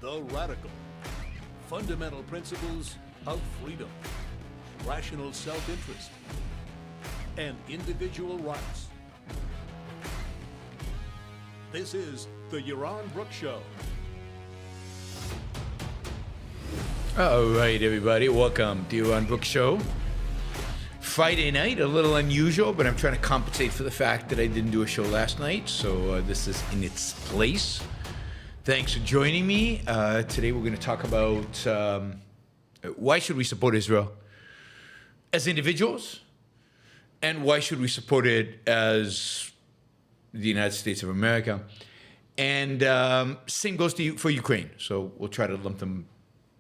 The Radical. Fundamental principles of freedom, rational self-interest, and individual rights. This is the Yaron Brook Show. All right, everybody. Welcome to Yaron Brook Show. Friday night, a little unusual, but I'm trying to compensate for the fact that I didn't do a show last night, so this is in its place. Thanks for joining me. Today we're going to talk about why should we support Israel as individuals, and why should we support it as the United States of America. And same goes for Ukraine. So we'll try to lump them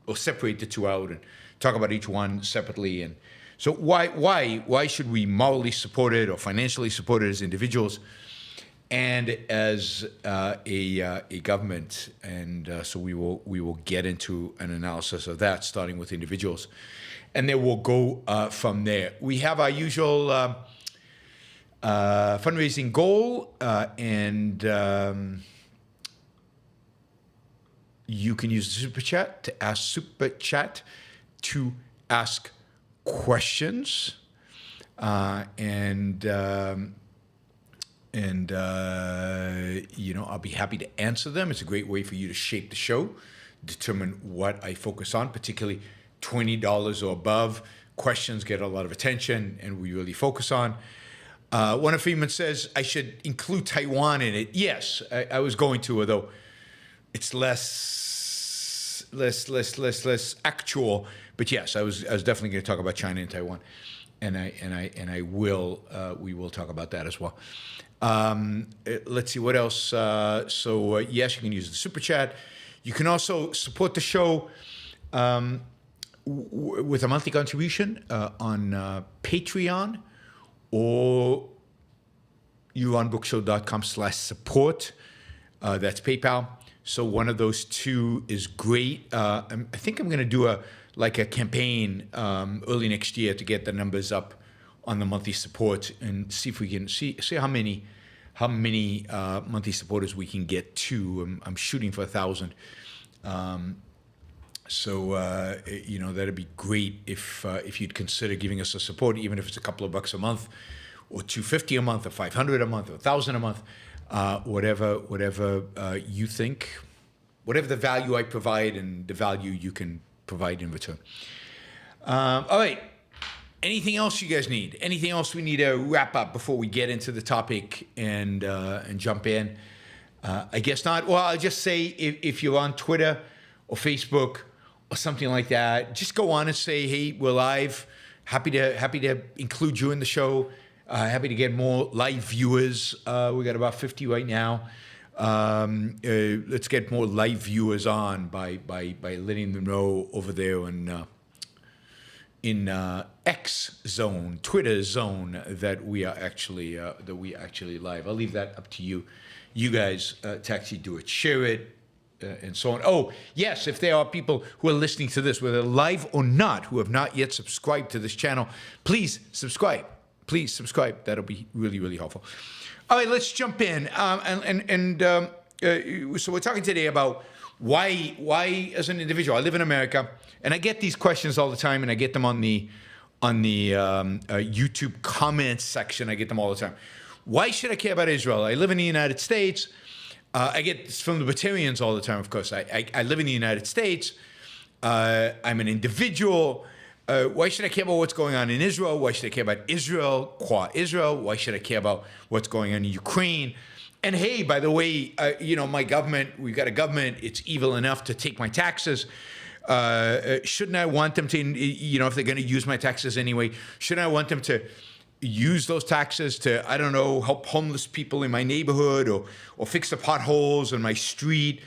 or separate the two out and talk about each one separately. And so why should we morally support it or financially support it as individuals and as a government? And so we will get into an analysis of that, starting with individuals, and then we'll go from there. We have our usual fundraising goal, and you can use the super chat to ask questions, and I'll be happy to answer them. It's a great way for you to shape the show, determine what I focus on, particularly $20 or above. Questions get a lot of attention, and we really focus on. One of Freeman says I should include Taiwan in it. Yes, I was going to, although it's less actual. But yes, I was definitely going to talk about China and Taiwan, and I will. We will talk about that as well. Let's see what else. So yes, you can use the super chat. You can also support the show with a monthly contribution on Patreon or yaronbrookshow.com/support. That's PayPal. So one of those two is great. I think I'm going to do a campaign early next year to get the numbers up on the monthly support and see if we can see how many monthly supporters we can get to. I'm shooting for 1,000. So that'd be great if you'd consider giving us a support, even if it's a couple of bucks a month, or $250 a month, or $500 a month, or $1,000 a month. Whatever you think, whatever the value I provide and the value you can provide in return. All right. Anything else you guys need? Anything else we need to wrap up before we get into the topic and jump in? I guess not. Well, I'll just say if you're on Twitter or Facebook or something like that, just go on and say, hey, we're live. Happy to include you in the show. Happy to get more live viewers. We got about 50 right now. Let's get more live viewers on by letting them know over there in X zone, Twitter zone, that we are actually live. I'll leave that up to you. You guys to actually do it, share it, and so on. Oh yes, if there are people who are listening to this, whether live or not, who have not yet subscribed to this channel, please subscribe. Please subscribe. That'll be really, really helpful. All right, let's jump in. So we're talking today about why, as an individual, I live in America, and I get these questions all the time, and I get them on the YouTube comments section. I get them all the time. Why should I care about Israel? I live in the United States. I get this from libertarians all the time, of course. I live in the United States. I'm an individual. Why should I care about what's going on in Israel? Why should I care about Israel, qua Israel? Why should I care about what's going on in Ukraine? And hey, by the way, my government, we've got a government, it's evil enough to take my taxes. Shouldn't I want them to, if they're going to use my taxes anyway, shouldn't I want them to use those taxes to, I don't know, help homeless people in my neighborhood or fix the potholes on my street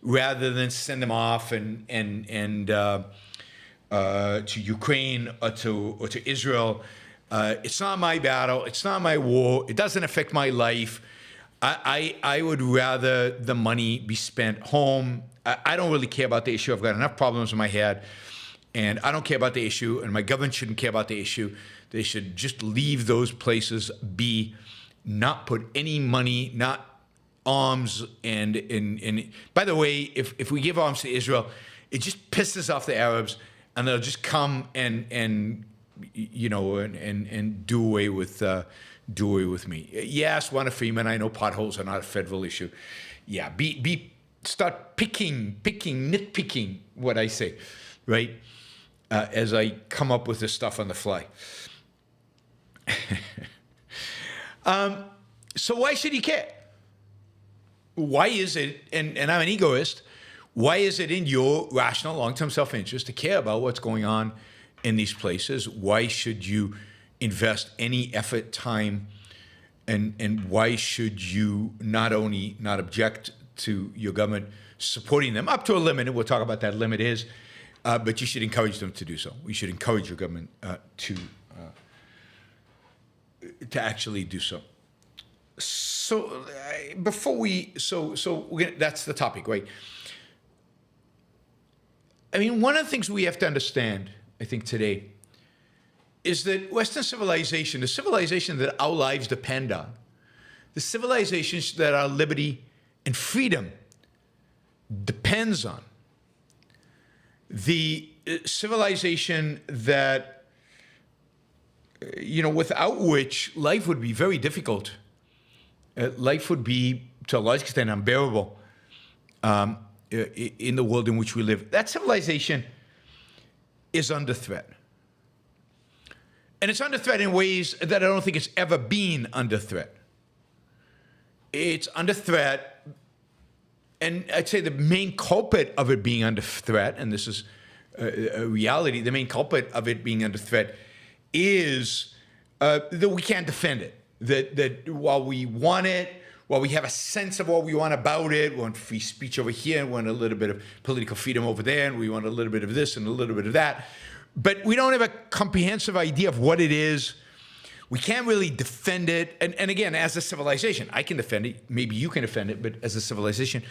rather than send them off and to Ukraine or to Israel? It's not my battle. It's not my war. It doesn't affect my life. I would rather the money be spent home. I don't really care about the issue. I've got enough problems in my head, and I don't care about the issue, and my government shouldn't care about the issue. They should just leave those places be, not put any money, not arms and by the way, if we give arms to Israel, it just pisses off the Arabs, and they'll just come and do away with me. Yes, Warner Freeman, I know potholes are not a federal issue. Yeah, start nitpicking what I say, right? As I come up with this stuff on the fly. So why should he care? Why is it, and I'm an egoist, why is it in your rational long-term self-interest to care about what's going on in these places? Why should you invest any effort, time, and why should you not only not object to your government supporting them up to a limit, and we'll talk about that limit is, but you should encourage them to do so. We should encourage your government to actually do so. So that's the topic, right? I mean, one of the things we have to understand, I think, today, is that Western civilization, the civilization that our lives depend on, the civilizations that our liberty and freedom depends on, the civilization that, without which life would be very difficult. Life would be, to a large extent, unbearable in the world in which we live. That civilization is under threat. And it's under threat in ways that I don't think it's ever been under threat. It's under threat, and I'd say the main culprit of it being under threat, and this is a reality, the main culprit of it being under threat is that we can't defend it. That while we want it, while we have a sense of what we want about it, we want free speech over here, and we want a little bit of political freedom over there, and we want a little bit of this and a little bit of that, but we don't have a comprehensive idea of what it is. We can't really defend it. And again, as a civilization, I can defend it. Maybe you can defend it, but as a civilization.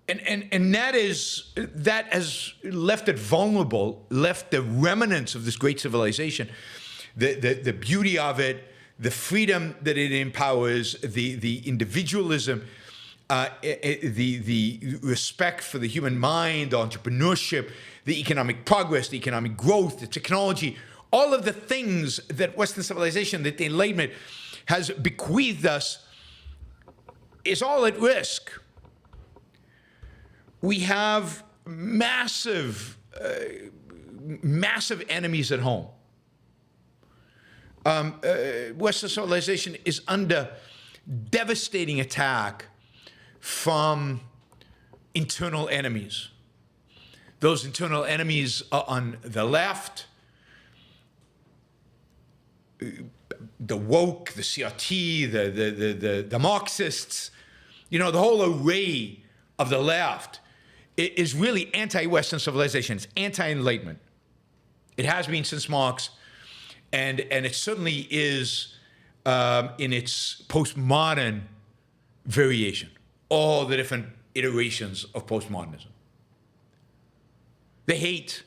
And that has left it vulnerable, left the remnants of this great civilization, the beauty of it, the freedom that it empowers, the individualism, the respect for the human mind, the entrepreneurship, the economic progress, the economic growth, the technology, all of the things that Western civilization, that the Enlightenment has bequeathed us, is all at risk. We have massive enemies at home. Western civilization is under devastating attack from internal enemies. Those internal enemies are on the left, the woke, the CRT, the Marxists, the whole array of the left is really anti-Western civilization. It's anti-Enlightenment. It has been since Marx, and it certainly is in its postmodern variation, all the different iterations of postmodernism. They hate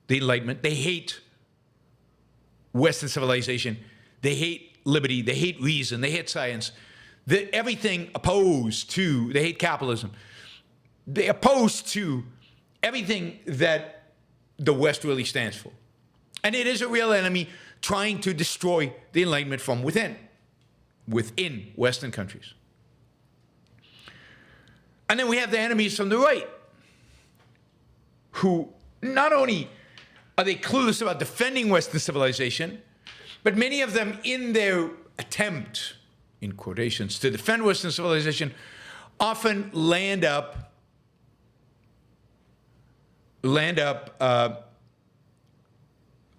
the Enlightenment. They hate Western civilization. They hate liberty. They hate reason. They hate science. Everything opposed to, they hate capitalism. They opposed to everything that the West really stands for. And it is a real enemy trying to destroy the Enlightenment from within Western countries. And then we have the enemies from the right, who not only are they clueless about defending Western civilization, but many of them, in their attempt, in quotations, to defend Western civilization, often land up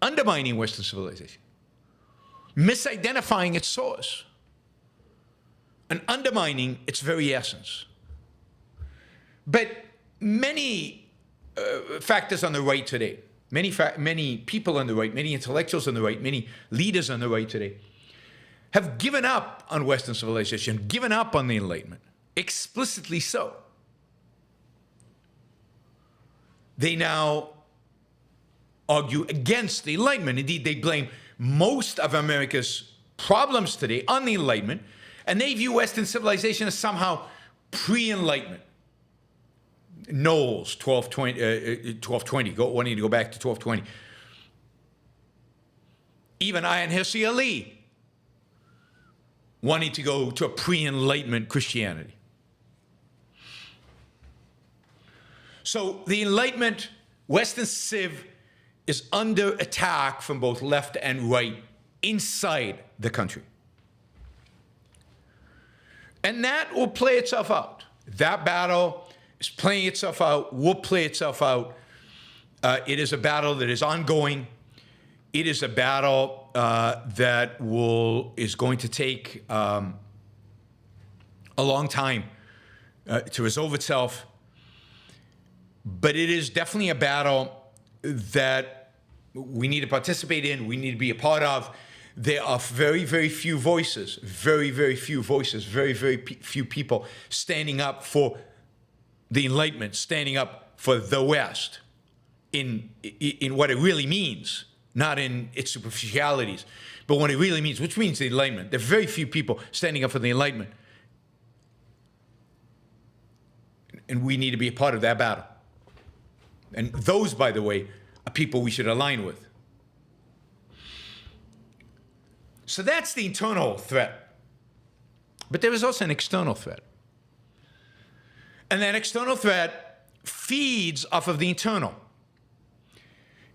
undermining Western civilization, misidentifying its source, and undermining its very essence. But many factors on the right today, many people on the right, many intellectuals on the right, many leaders on the right today, have given up on Western civilization, given up on the Enlightenment, explicitly so. They now argue against the Enlightenment. Indeed, they blame most of America's problems today on the Enlightenment, And they view Western civilization as somehow pre-Enlightenment. Knowles, 1220, wanting to go back to 1220. Even Ayaan Hirsi Ali, wanting to go to a pre-Enlightenment Christianity. So the Enlightenment, Western Civ, is under attack from both left and right inside the country. And that will play itself out. That battle is playing itself out, will play itself out. It is a battle that is ongoing. It is a battle that is going to take a long time to resolve itself. But it is definitely a battle that we need to participate in, we need to be a part of. There are very, very few voices, very, very few voices, very, very few people standing up for the Enlightenment, standing up for the West in what it really means, not in its superficialities, but what it really means, which means the Enlightenment. There are very few people standing up for the Enlightenment. And we need to be a part of that battle. And those, by the way, are people we should align with. So that's the internal threat. But there is also an external threat. And that external threat feeds off of the internal.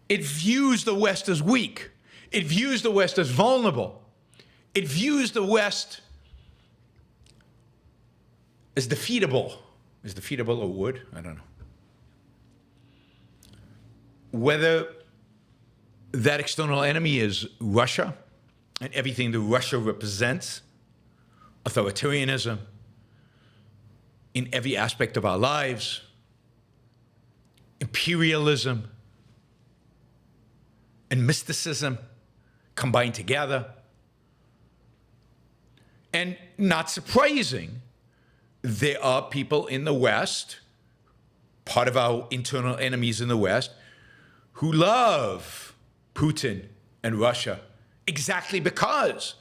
It views the West as weak. It views the West as vulnerable. It views the West as defeatable. Is defeatable a word? I don't know. Whether that external enemy is Russia and everything that Russia represents, authoritarianism in every aspect of our lives, imperialism and mysticism combined together. And not surprising, there are people in the West, part of our internal enemies in the West, who love Putin and Russia exactly because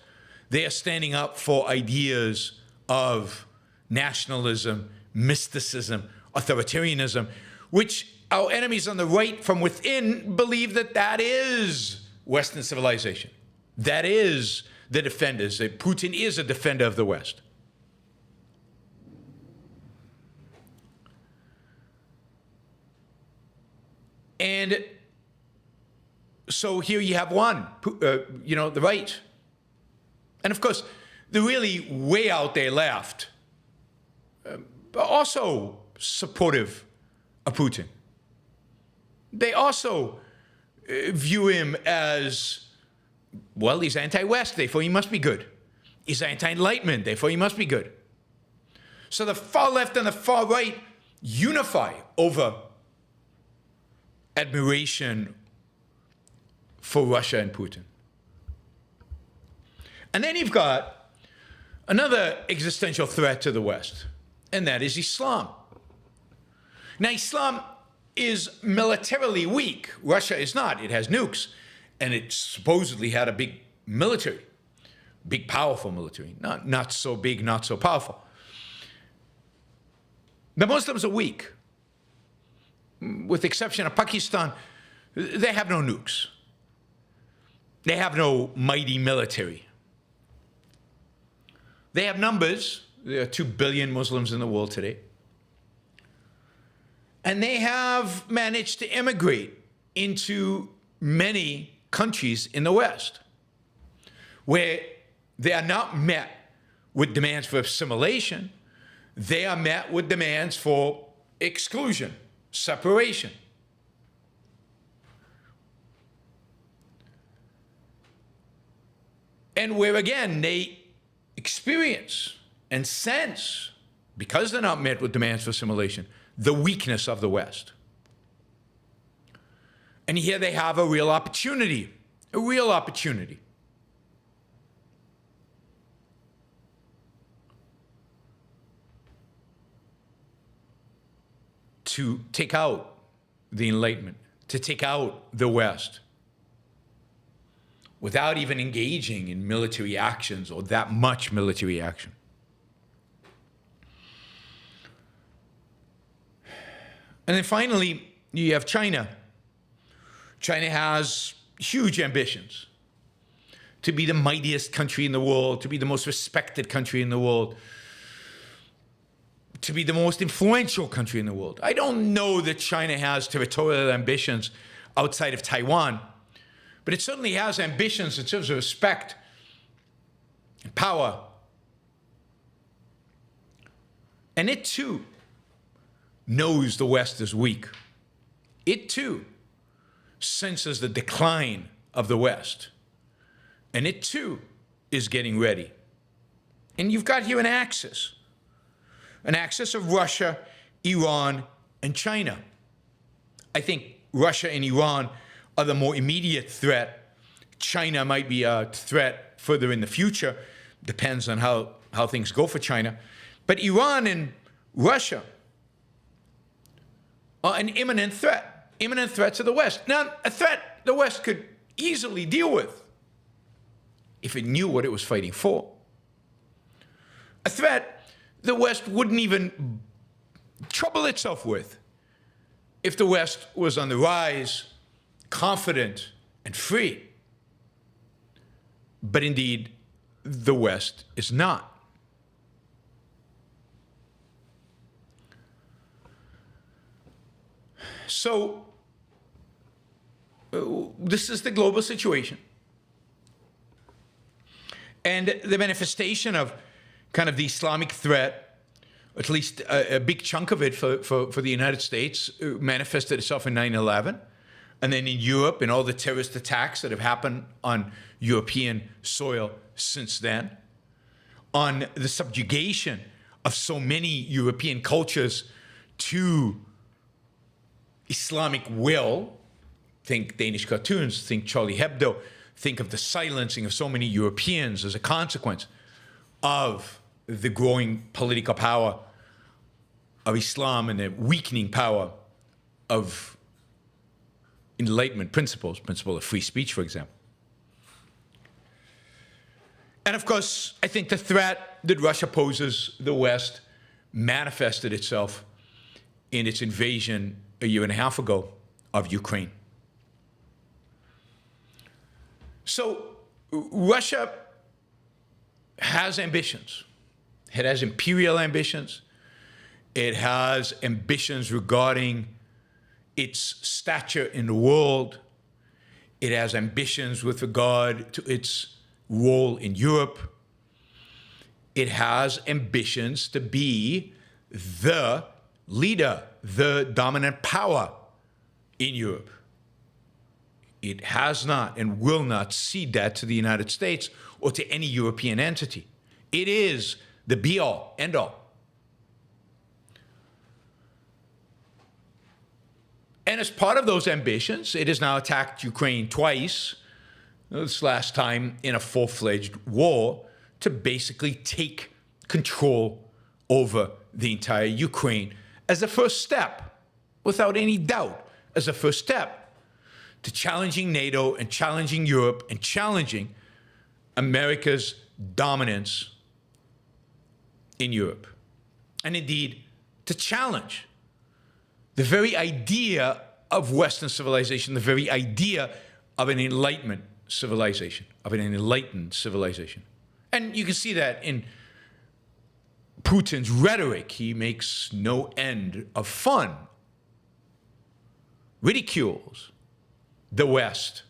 they are standing up for ideas of nationalism, mysticism, authoritarianism, which our enemies on the right from within believe that is Western civilization. That is the defenders. That Putin is a defender of the West. And so here you have one, the right. And of course, the really way out there left, also supportive of Putin. They also view him as, well, he's anti-West, therefore he must be good. He's anti-Enlightenment, therefore he must be good. So the far left and the far right unify over admiration for Russia and Putin. And then you've got another existential threat to the West, and that is Islam. Now, Islam is militarily weak. Russia is not. It has nukes, and it supposedly had a big military, big, powerful military. Not so big, not so powerful. The Muslims are weak. With the exception of Pakistan, they have no nukes. They have no mighty military. They have numbers. There are 2 billion Muslims in the world today. And they have managed to immigrate into many countries in the West, where they are not met with demands for assimilation. They are met with demands for exclusion, separation. And where, again, they experience and sense, because they're not met with demands for assimilation, the weakness of the West. And here they have a real opportunity to take out the Enlightenment, to take out the West, without even engaging in military actions or that much military action. And then finally, you have China. China has huge ambitions to be the mightiest country in the world, to be the most respected country in the world, to be the most influential country in the world. I don't know that China has territorial ambitions outside of Taiwan, but it certainly has ambitions in terms of respect and power. And it too knows the West is weak. It too senses the decline of the West. And it too is getting ready. And you've got here an axis of Russia, Iran, and China. I think Russia and Iran are the more immediate threat. China might be a threat further in the future. Depends on how things go for China. But Iran and Russia are an imminent threat to the West. Now, a threat the West could easily deal with if it knew what it was fighting for. A threat the West wouldn't even trouble itself with if the West was on the rise, confident, and free. But indeed, the West is not. So, this is the global situation. And the manifestation of kind of the Islamic threat, at least a big chunk of it for the United States, manifested itself in 9/11. And then in Europe, in all the terrorist attacks that have happened on European soil since then, on the subjugation of so many European cultures to Islamic will. Think Danish cartoons, think Charlie Hebdo, think of the silencing of so many Europeans as a consequence of the growing political power of Islam and the weakening power of Enlightenment principle of free speech, for example. And of course, I think the threat that Russia poses the West manifested itself in its invasion a year and a half ago of Ukraine. So Russia has ambitions. It has imperial ambitions. It has ambitions regarding its stature in the world. It has ambitions with regard to its role in Europe. It has ambitions to be the leader, the dominant power in Europe. It has not and will not cede that to the United States or to any European entity. It is the be-all, end-all. And as part of those ambitions, it has now attacked Ukraine twice, this last time in a full-fledged war, to basically take control over the entire Ukraine as a first step, without any doubt, as a first step to challenging NATO and challenging Europe and challenging America's dominance in Europe. And indeed, to challenge the very idea of Western civilization, the very idea of an Enlightenment civilization, of an enlightened civilization. And you can see that in Putin's rhetoric. He makes no end of fun, ridicules the West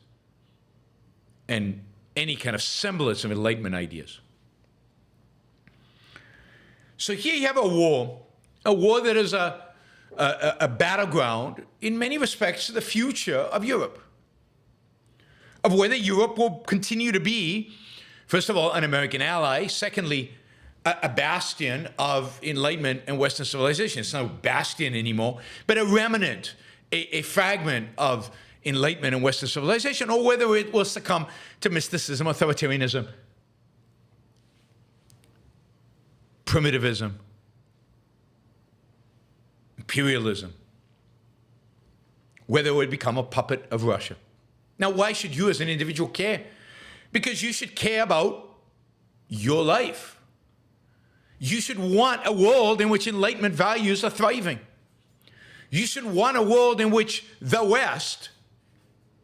and any kind of semblance of Enlightenment ideas. So here you have a war that is a battleground, in many respects, to the future of Europe, of whether Europe will continue to be, first of all, an American ally, secondly, a bastion of Enlightenment and Western civilization. It's not a bastion anymore, but a remnant, a fragment of Enlightenment and Western civilization, or whether it will succumb to mysticism, authoritarianism, primitivism, imperialism, whether it would become a puppet of Russia. Now, why should you as an individual care? Because you should care about your life. You should want a world in which Enlightenment values are thriving. You should want a world in which the West,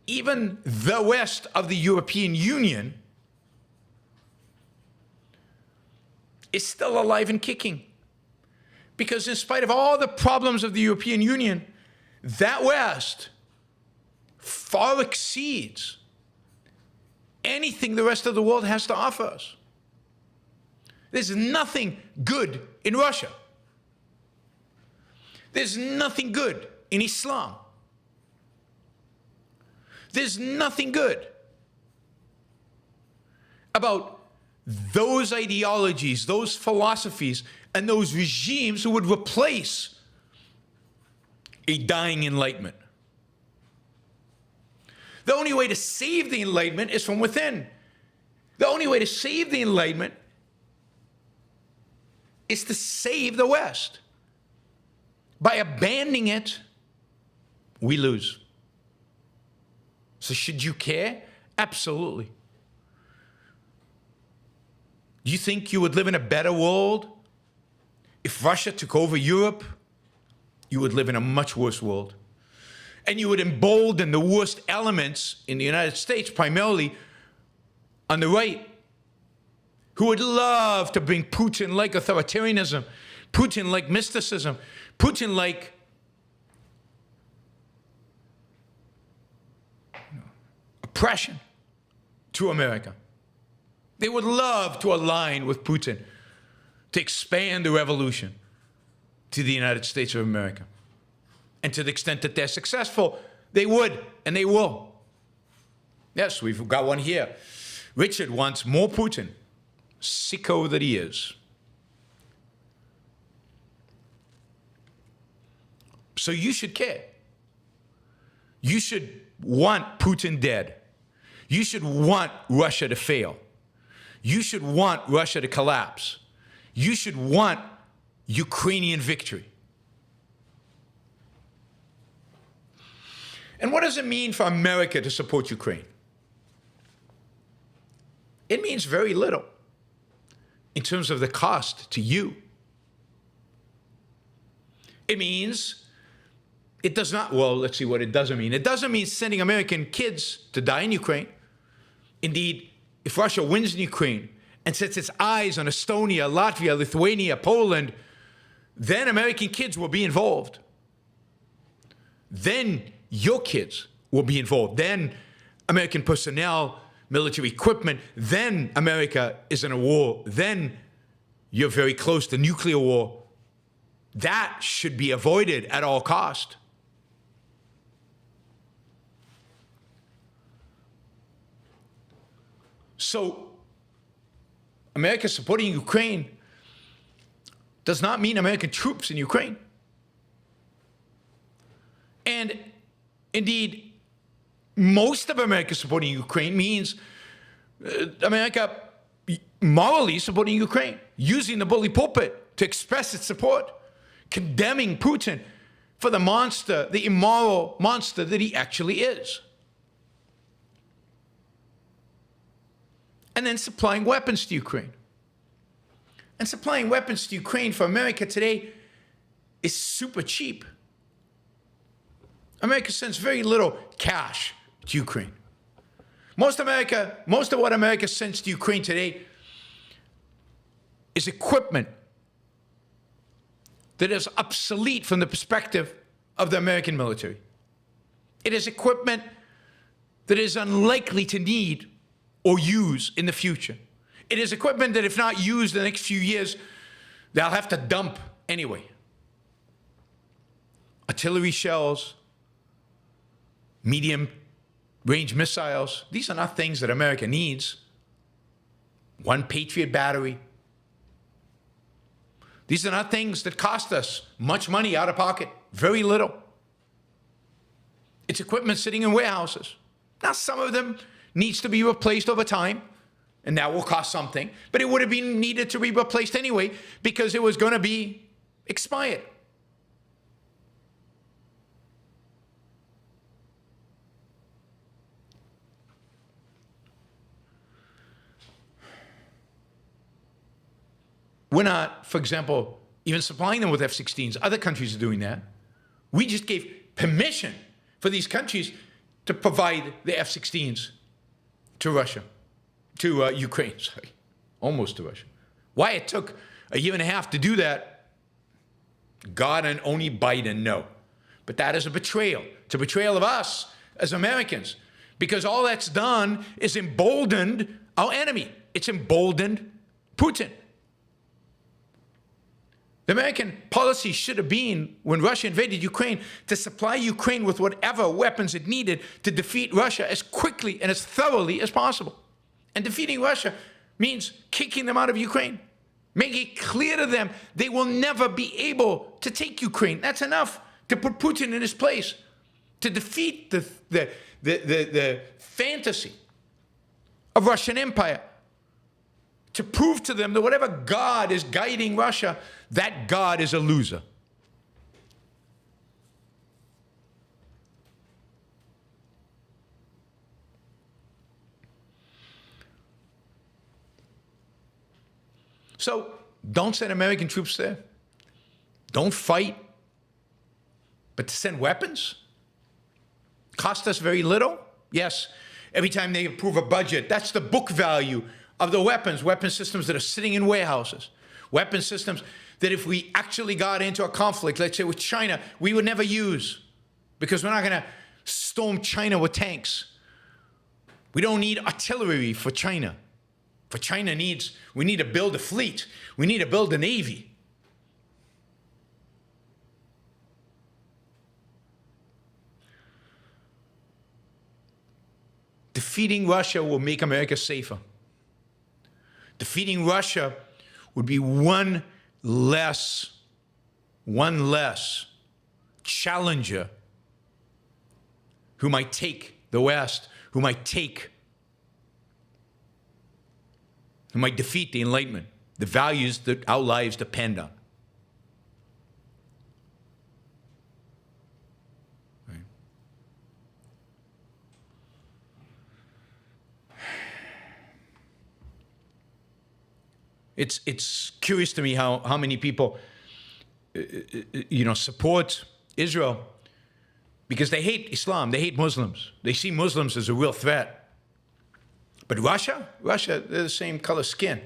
even the West of the European Union, is still alive and kicking. Because in spite of all the problems of the European Union, that West far exceeds anything the rest of the world has to offer us. There's nothing good in Russia. There's nothing good in Islam. There's nothing good about those ideologies, those philosophies, and those regimes who would replace a dying Enlightenment. The only way to save the Enlightenment is from within. The only way to save the Enlightenment is to save the West. By abandoning it, we lose. So should you care? Absolutely. Do you think you would live in a better world if Russia took over Europe? You would live in a much worse world. And you would embolden the worst elements in the United States, primarily on the right, who would love to bring Putin-like authoritarianism, Putin-like mysticism, Putin-like oppression to America. They would love to align with Putin to expand the revolution to the United States of America. And to the extent that they're successful, they would, and they will. Yes, we've got one here. Richard wants more Putin, sicko that he is. So you should care. You should want Putin dead. You should want Russia to fail. You should want Russia to collapse. You should want Ukrainian victory. And what does it mean for America to support Ukraine? It means very little in terms of the cost to you. It means it does not, well, let's see what it doesn't mean. It doesn't mean sending American kids to die in Ukraine. Indeed, if Russia wins in Ukraine and sets its eyes on Estonia, Latvia, Lithuania, Poland, then American kids will be involved. Then your kids will be involved. Then American personnel, military equipment, then America is in a war. Then you're very close to nuclear war. That should be avoided at all cost. So America supporting Ukraine does not mean American troops in Ukraine. And indeed, most of America supporting Ukraine means America morally supporting Ukraine, using the bully pulpit to express its support, condemning Putin for the monster, the immoral monster that he actually is. And then supplying weapons to Ukraine. And supplying weapons to Ukraine for America today is super cheap. America sends very little cash to Ukraine. Most of what America sends to Ukraine today is equipment that is obsolete from the perspective of the American military. It is equipment that is unlikely to need or use in the future. It is equipment that, if not used in the next few years, they'll have to dump anyway. Artillery shells, medium-range missiles, these are not things that America needs. One Patriot battery. These are not things that cost us much money out of pocket, very little. It's equipment sitting in warehouses. Now, some of them needs to be replaced over time, and that will cost something, but it would have been needed to be replaced anyway because it was going to be expired. We're not, for example, even supplying them with F-16s. Other countries are doing that. We just gave permission for these countries to provide the F-16s to Russia, to Ukraine, sorry, almost to Russia. Why it took a year and a half to do that, God and only Biden know. But that is a betrayal. It's a betrayal of us as Americans, because all that's done is emboldened our enemy. It's emboldened Putin. The American policy should have been, when Russia invaded Ukraine, to supply Ukraine with whatever weapons it needed to defeat Russia as quickly and as thoroughly as possible. And defeating Russia means kicking them out of Ukraine, making it clear to them they will never be able to take Ukraine. That's enough to put Putin in his place, to defeat the fantasy of Russian empire, to prove to them that whatever God is guiding Russia, that God is a loser. So don't send American troops there. Don't fight. But to send weapons? Cost us very little? Yes. Every time they approve a budget, that's the book value of the weapons systems that are sitting in warehouses, weapon systems that if we actually got into a conflict, let's say with China, we would never use, because we're not going to storm China with tanks. We don't need artillery for China. For China we need to build a fleet. We need to build a navy. Defeating Russia will make America safer. Defeating Russia would be one less challenger who might take the West, who might defeat the Enlightenment, the values that our lives depend on. Right? It's curious to me how many people, support Israel because they hate Islam, they hate Muslims. They see Muslims as a real threat. But Russia, they're the same color skin.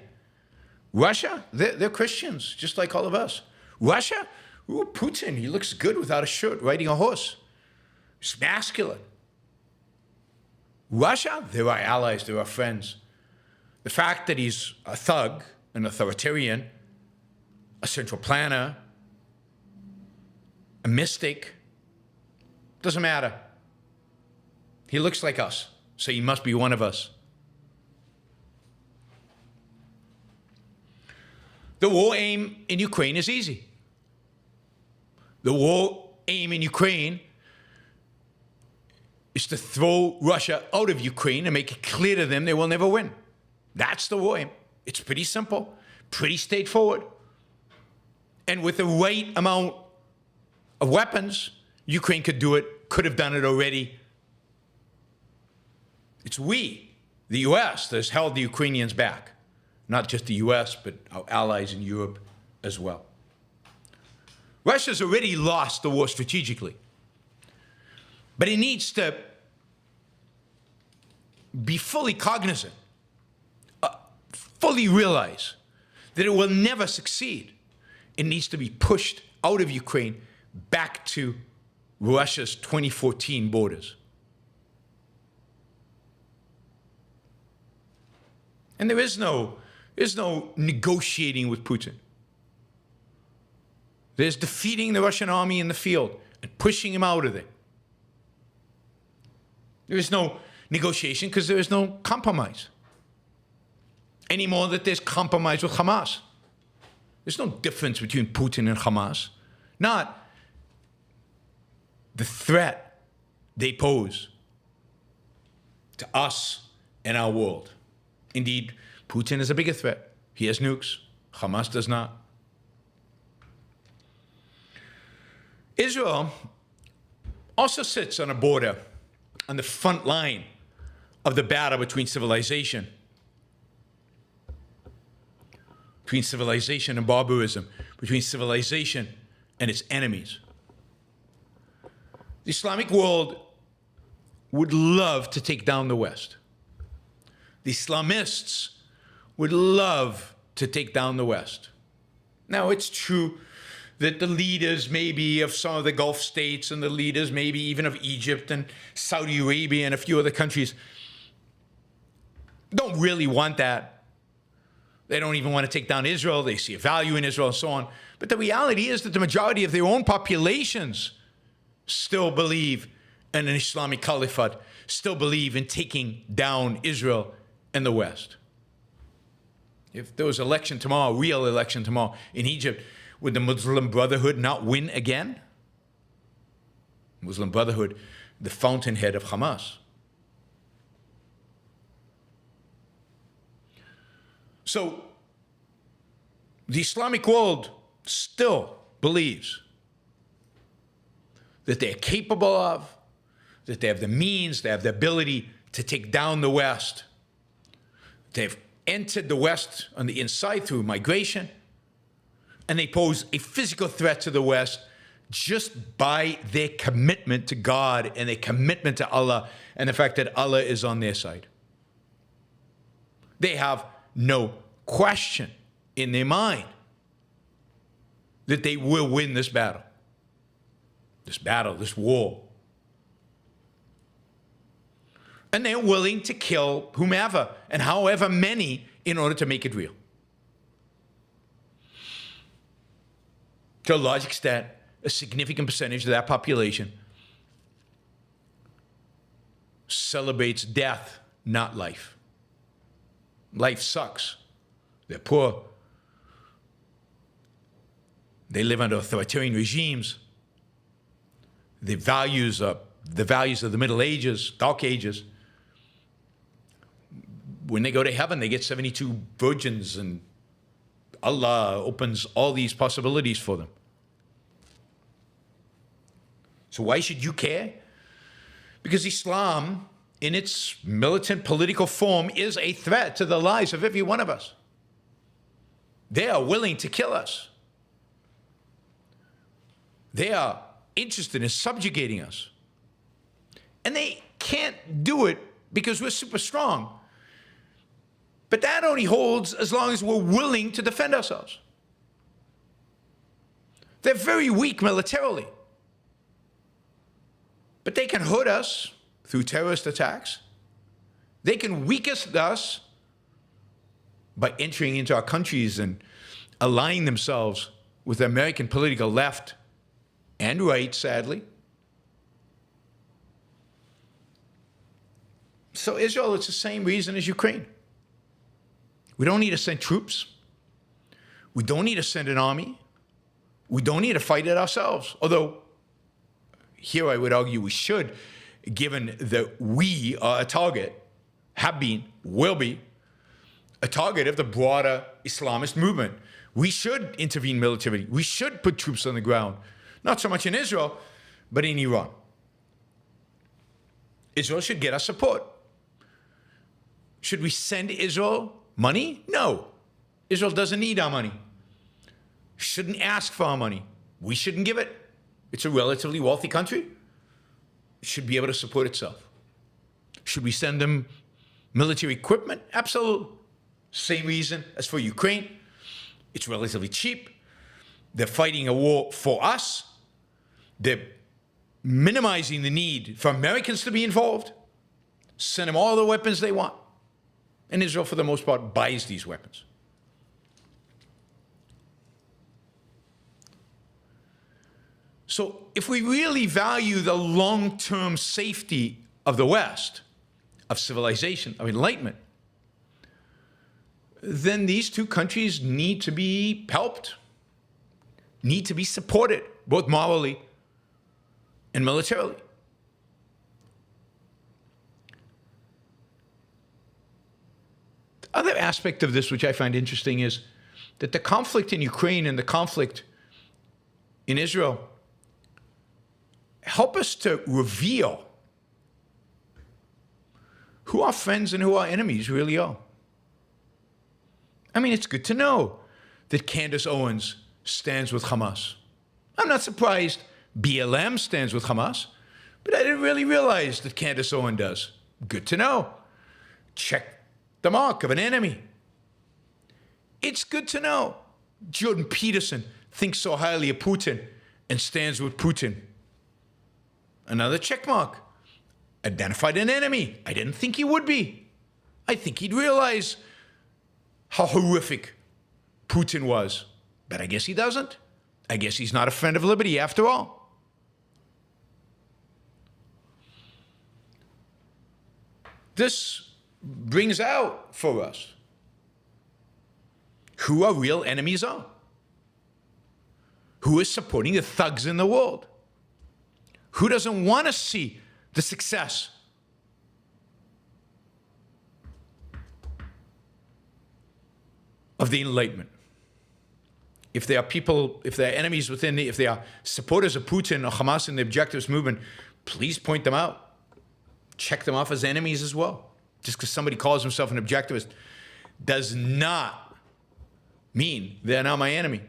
Russia, they're Christians, just like all of us. Russia, Putin, he looks good without a shirt, riding a horse. He's masculine. Russia, they're our allies, they're our friends. The fact that he's a thug, an authoritarian, a central planner, a mystic, doesn't matter. He looks like us, so he must be one of us. The war aim in Ukraine is easy. The war aim in Ukraine is to throw Russia out of Ukraine and make it clear to them they will never win. That's the war aim. It's pretty simple, pretty straightforward. And with the right amount of weapons, Ukraine could do it, could have done it already. It's we, the US, that has held the Ukrainians back. Not just the US, but our allies in Europe as well. Russia's already lost the war strategically. But it needs to be fully cognizant, fully realize that it will never succeed. It needs to be pushed out of Ukraine back to Russia's 2014 borders. And there's no negotiating with Putin. There's defeating the Russian army in the field and pushing him out of there. There is no negotiation because there is no compromise. Any more that there's compromise with Hamas. There's no difference between Putin and Hamas. Not the threat they pose to us and our world. Indeed, Putin is a bigger threat. He has nukes. Hamas does not. Israel also sits on a border, on the front line of the battle between civilization and barbarism, between civilization and its enemies. The Islamic world would love to take down the West. The Islamists would love to take down the West. Now, it's true that the leaders maybe of some of the Gulf states and the leaders maybe even of Egypt and Saudi Arabia and a few other countries don't really want that. They don't even want to take down Israel. They see a value in Israel and so on. But the reality is that the majority of their own populations still believe in an Islamic caliphate, still believe in taking down Israel and the West. If there was election tomorrow, real election tomorrow in Egypt, would the Muslim Brotherhood not win again? Muslim Brotherhood, the fountainhead of Hamas. So, the Islamic world still believes that they're capable of, that they have the means, they have the ability to take down the West. They've entered the West on the inside through migration, and they pose a physical threat to the West just by their commitment to God and their commitment to Allah and the fact that Allah is on their side. They have no question in their mind that they will win this battle, this war. And they're willing to kill whomever and however many in order to make it real. To a large extent, a significant percentage of that population celebrates death, not life. Life sucks. They're poor. They live under authoritarian regimes. The values of the Middle Ages, Dark Ages. When they go to heaven, they get 72 virgins, and Allah opens all these possibilities for them. So why should you care? Because Islam, in its militant political form, is a threat to the lives of every one of us. They are willing to kill us. They are interested in subjugating us. And they can't do it because we're super strong. But that only holds as long as we're willing to defend ourselves. They're very weak militarily. But they can hurt us through terrorist attacks. They can weaken us by entering into our countries and aligning themselves with the American political left and right, sadly. So Israel, it's the same reason as Ukraine. We don't need to send troops. We don't need to send an army. We don't need to fight it ourselves. Although, here I would argue we should, given that we are a target, have been, will be, a target of the broader Islamist movement. We should intervene militarily. We should put troops on the ground. Not so much in Israel, but in Iran. Israel should get our support. Should we send Israel money? No. Israel doesn't need our money. Shouldn't ask for our money. We shouldn't give it. It's a relatively wealthy country. It should be able to support itself. Should we send them military equipment? Absolutely. Same reason as for Ukraine. It's relatively cheap. They're fighting a war for us. They're minimizing the need for Americans to be involved. Send them all the weapons they want. And Israel, for the most part, buys these weapons. So if we really value the long-term safety of the West, of civilization, of enlightenment, then these two countries need to be helped, need to be supported, both morally and militarily. The other aspect of this, which I find interesting, is that the conflict in Ukraine and the conflict in Israel help us to reveal who our friends and who our enemies really are. I mean, it's good to know that Candace Owens stands with Hamas. I'm not surprised BLM stands with Hamas. But I didn't really realize that Candace Owen does. Good to know. Check the mark of an enemy. It's good to know. Jordan Peterson thinks so highly of Putin and stands with Putin. Another check mark. Identified an enemy. I didn't think he would be. I think he'd realize how horrific Putin was. But I guess he doesn't. I guess he's not a friend of liberty after all. This brings out for us who our real enemies are. Who is supporting the thugs in the world? Who doesn't want to see the success of the Enlightenment? If there are people, if there are enemies within if there are supporters of Putin or Hamas and the objectivist movement, please point them out. Check them off as enemies as well. Just because somebody calls himself an objectivist does not mean they're not my enemy.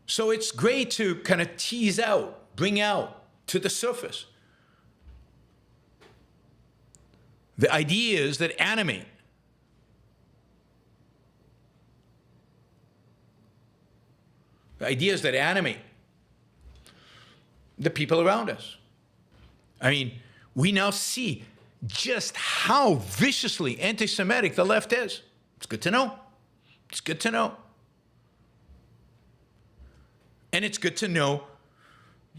So it's great to kind of tease out, bring out to the surface the ideas that animate the people around us. I mean, we now see just how viciously anti-Semitic the left is. It's good to know. It's good to know. And it's good to know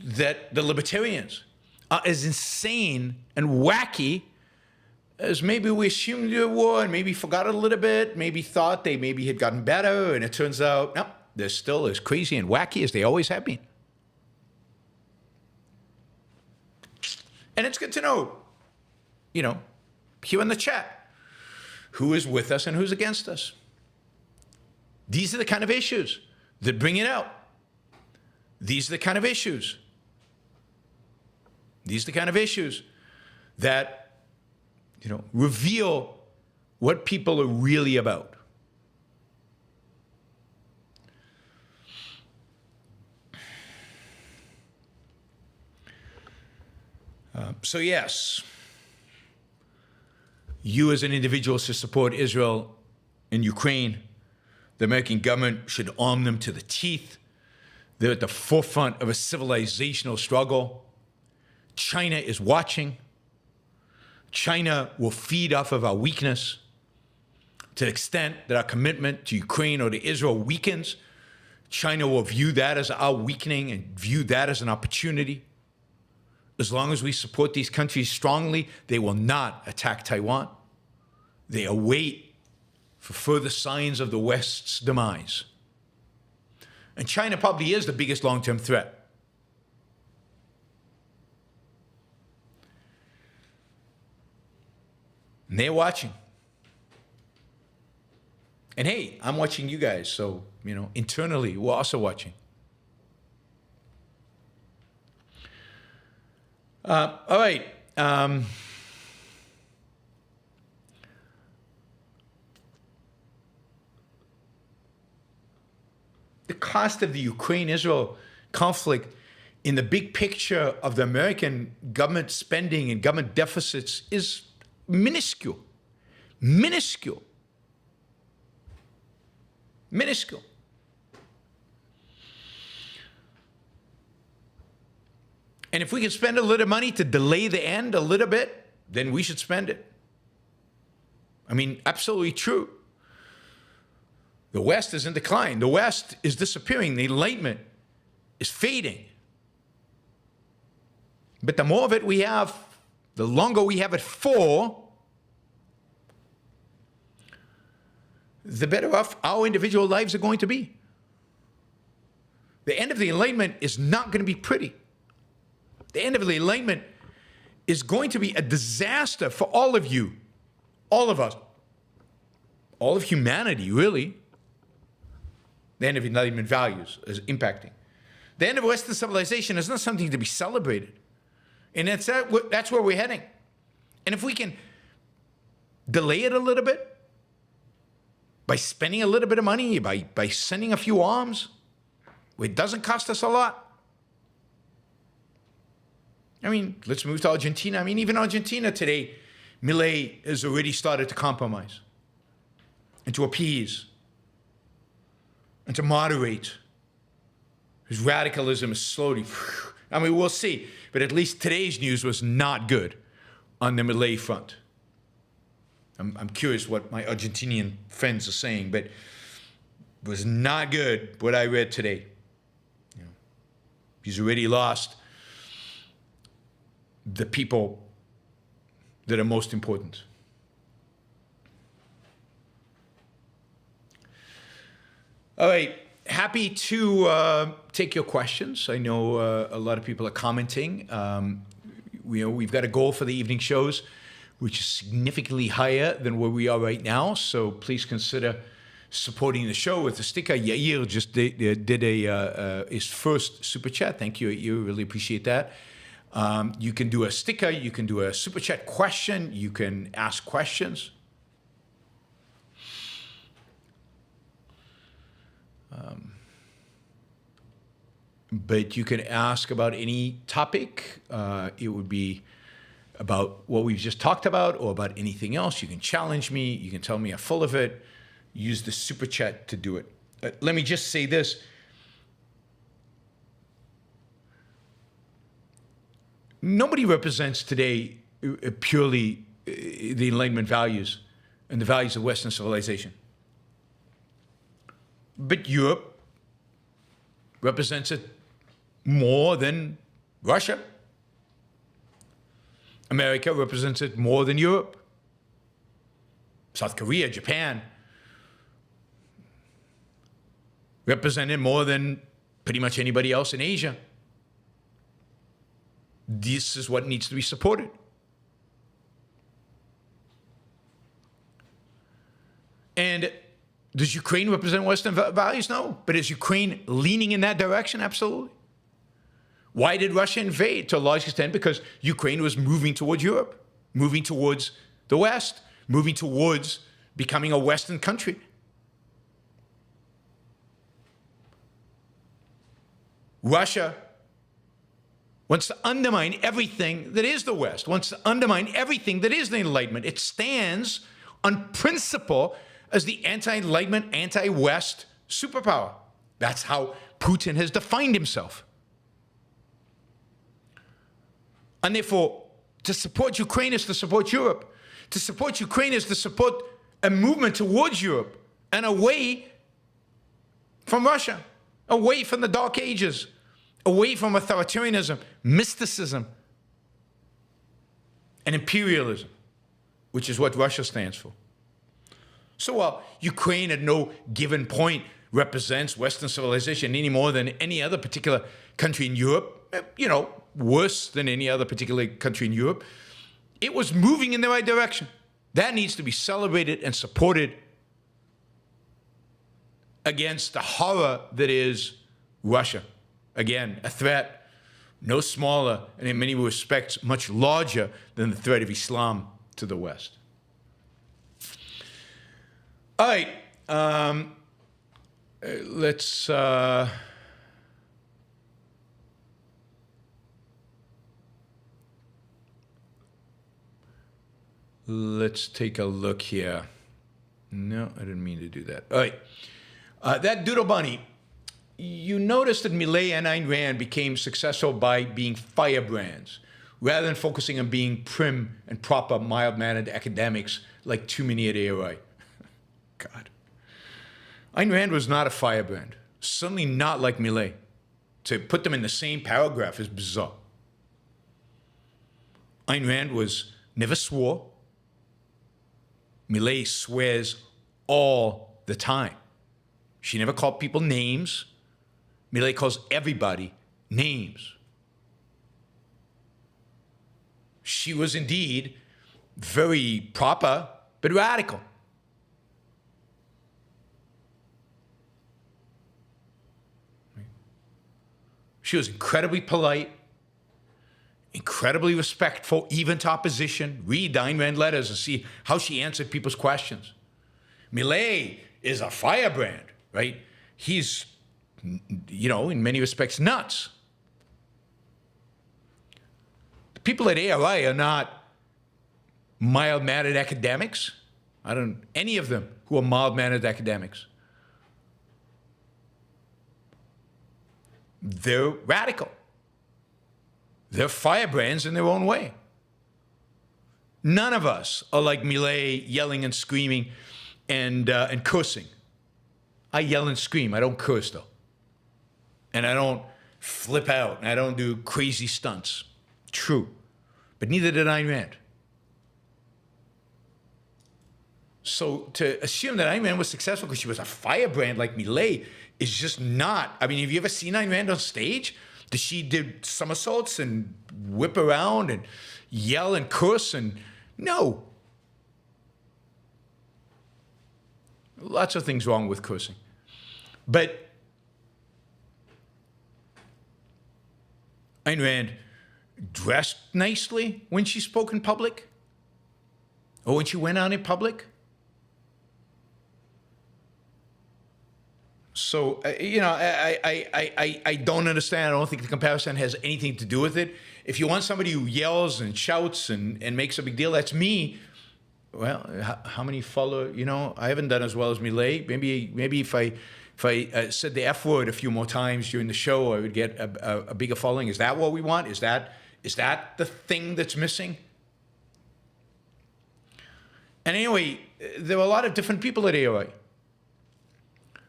that the libertarians are as insane and wacky as maybe we assumed they were and maybe forgot a little bit, maybe thought they maybe had gotten better, and it turns out, no, they're still as crazy and wacky as they always have been. And it's good to know, here in the chat, who is with us and who's against us. These are the kind of issues that bring it out. These are the kind of issues. These are the kind of issues that, reveal what people are really about. So yes, you as an individual should support Israel and Ukraine. The American government should arm them to the teeth. They're at the forefront of a civilizational struggle. China is watching. China will feed off of our weakness. To the extent that our commitment to Ukraine or to Israel weakens, China will view that as our weakening and view that as an opportunity. As long as we support these countries strongly, they will not attack Taiwan. They await for further signs of the West's demise. And China probably is the biggest long-term threat. And they're watching. And hey, I'm watching you guys, so, internally, we're also watching. All right. The cost of the Ukraine-Israel conflict in the big picture of the American government spending and government deficits is minuscule. Minuscule. Minuscule. And if we can spend a little money to delay the end a little bit, then we should spend it. I mean, absolutely true. The West is in decline. The West is disappearing. The Enlightenment is fading. But the more of it we have, the longer we have it for, the better off our individual lives are going to be. The end of the Enlightenment is not going to be pretty. The end of the Enlightenment is going to be a disaster for all of you, all of us, all of humanity, really. The end of Enlightenment values is impacting. The end of Western civilization is not something to be celebrated. And that's where we're heading. And if we can delay it a little bit, by spending a little bit of money, by sending a few arms. It doesn't cost us a lot. I mean, let's move to Argentina. I mean, even Argentina today, Milei has already started to compromise and to appease and to moderate. His radicalism is slowly, I mean, we'll see. But at least today's news was not good on the Milei front. I'm curious what my Argentinian friends are saying, but it was not good what I read today. You know, he's already lost the people that are most important. All right, happy to take your questions. I know a lot of people are commenting. We've got a goal for the evening shows, which is significantly higher than where we are right now. So please consider supporting the show with a sticker. Yair just did his first super chat. Thank you, Yair. Really appreciate that. You can do a sticker. You can do a super chat question. You can ask questions. But you can ask about any topic. It would be about what we've just talked about or about anything else. You can challenge me. You can tell me I'm full of it. Use the super chat to do it. Let me just say this. Nobody represents today purely the Enlightenment values and the values of Western civilization. But Europe represents it more than Russia. America represents it more than Europe. South Korea, Japan represent it more than pretty much anybody else in Asia. This is what needs to be supported. And does Ukraine represent Western values? No. But is Ukraine leaning in that direction? Absolutely. Why did Russia invade? To a large extent because Ukraine was moving towards Europe, moving towards the West, moving towards becoming a Western country. Russia wants to undermine everything that is the West, wants to undermine everything that is the Enlightenment. It stands on principle as the anti-Enlightenment, anti-West superpower. That's how Putin has defined himself. And therefore, to support Ukraine is to support Europe. To support Ukraine is to support a movement towards Europe and away from Russia, away from the Dark Ages, away from authoritarianism, mysticism, and imperialism, which is what Russia stands for. So while Ukraine at no given point represents Western civilization any more than any other particular country in Europe, worse than any other particular country in Europe, it was moving in the right direction. That needs to be celebrated and supported against the horror that is Russia. Again, a threat no smaller and in many respects much larger than the threat of Islam to the West. All right, let's take a look here. No, I didn't mean to do that. All right, that Doodle Bunny. You notice that Milei and Ayn Rand became successful by being firebrands, rather than focusing on being prim and proper, mild-mannered academics like too many at AOI. God. Ayn Rand was not a firebrand, certainly not like Milei. To put them in the same paragraph is bizarre. Ayn Rand never swore. Milei swears all the time. She never called people names. Milei calls everybody names. She was indeed very proper, but radical. She was incredibly polite, incredibly respectful, even to opposition. Read the Ayn Rand letters and see how she answered people's questions. Milei is a firebrand, right? He's, in many respects, nuts. The people at ARI are not mild-mannered academics. Any of them who are mild-mannered academics. They're radical. They're firebrands in their own way. None of us are like Milei, yelling and screaming and cursing. I yell and scream. I don't curse, though. And I don't flip out. And I don't do crazy stunts. True. But neither did Ayn Rand. So to assume that Ayn Rand was successful because she was a firebrand like Milei is just not. I mean, have you ever seen Ayn Rand on stage? Does she do somersaults and whip around and yell and curse? And no. Lots of things wrong with cursing. But Ayn Rand dressed nicely when she spoke in public or when she went out in public. So, I don't understand. I don't think the comparison has anything to do with it. If you want somebody who yells and shouts and makes a big deal, that's me. Well, how many follow? I haven't done as well as Milei. Maybe if I said the F word a few more times during the show, I would get a bigger following. Is that what we want? Is that the thing that's missing? And anyway, there were a lot of different people at AOI.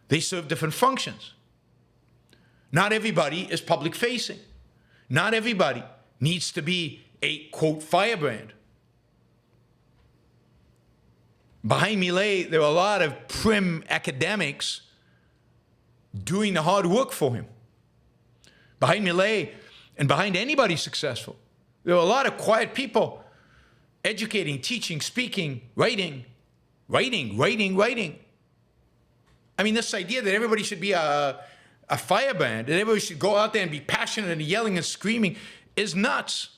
They serve different functions. Not everybody is public facing. Not everybody needs to be a, quote, firebrand. Behind Milei, there are a lot of prim academics doing the hard work for him. Behind Milei and behind anybody successful, there are a lot of quiet people educating, teaching, speaking, writing. I mean, this idea that everybody should be a firebrand, that everybody should go out there and be passionate and yelling and screaming is nuts.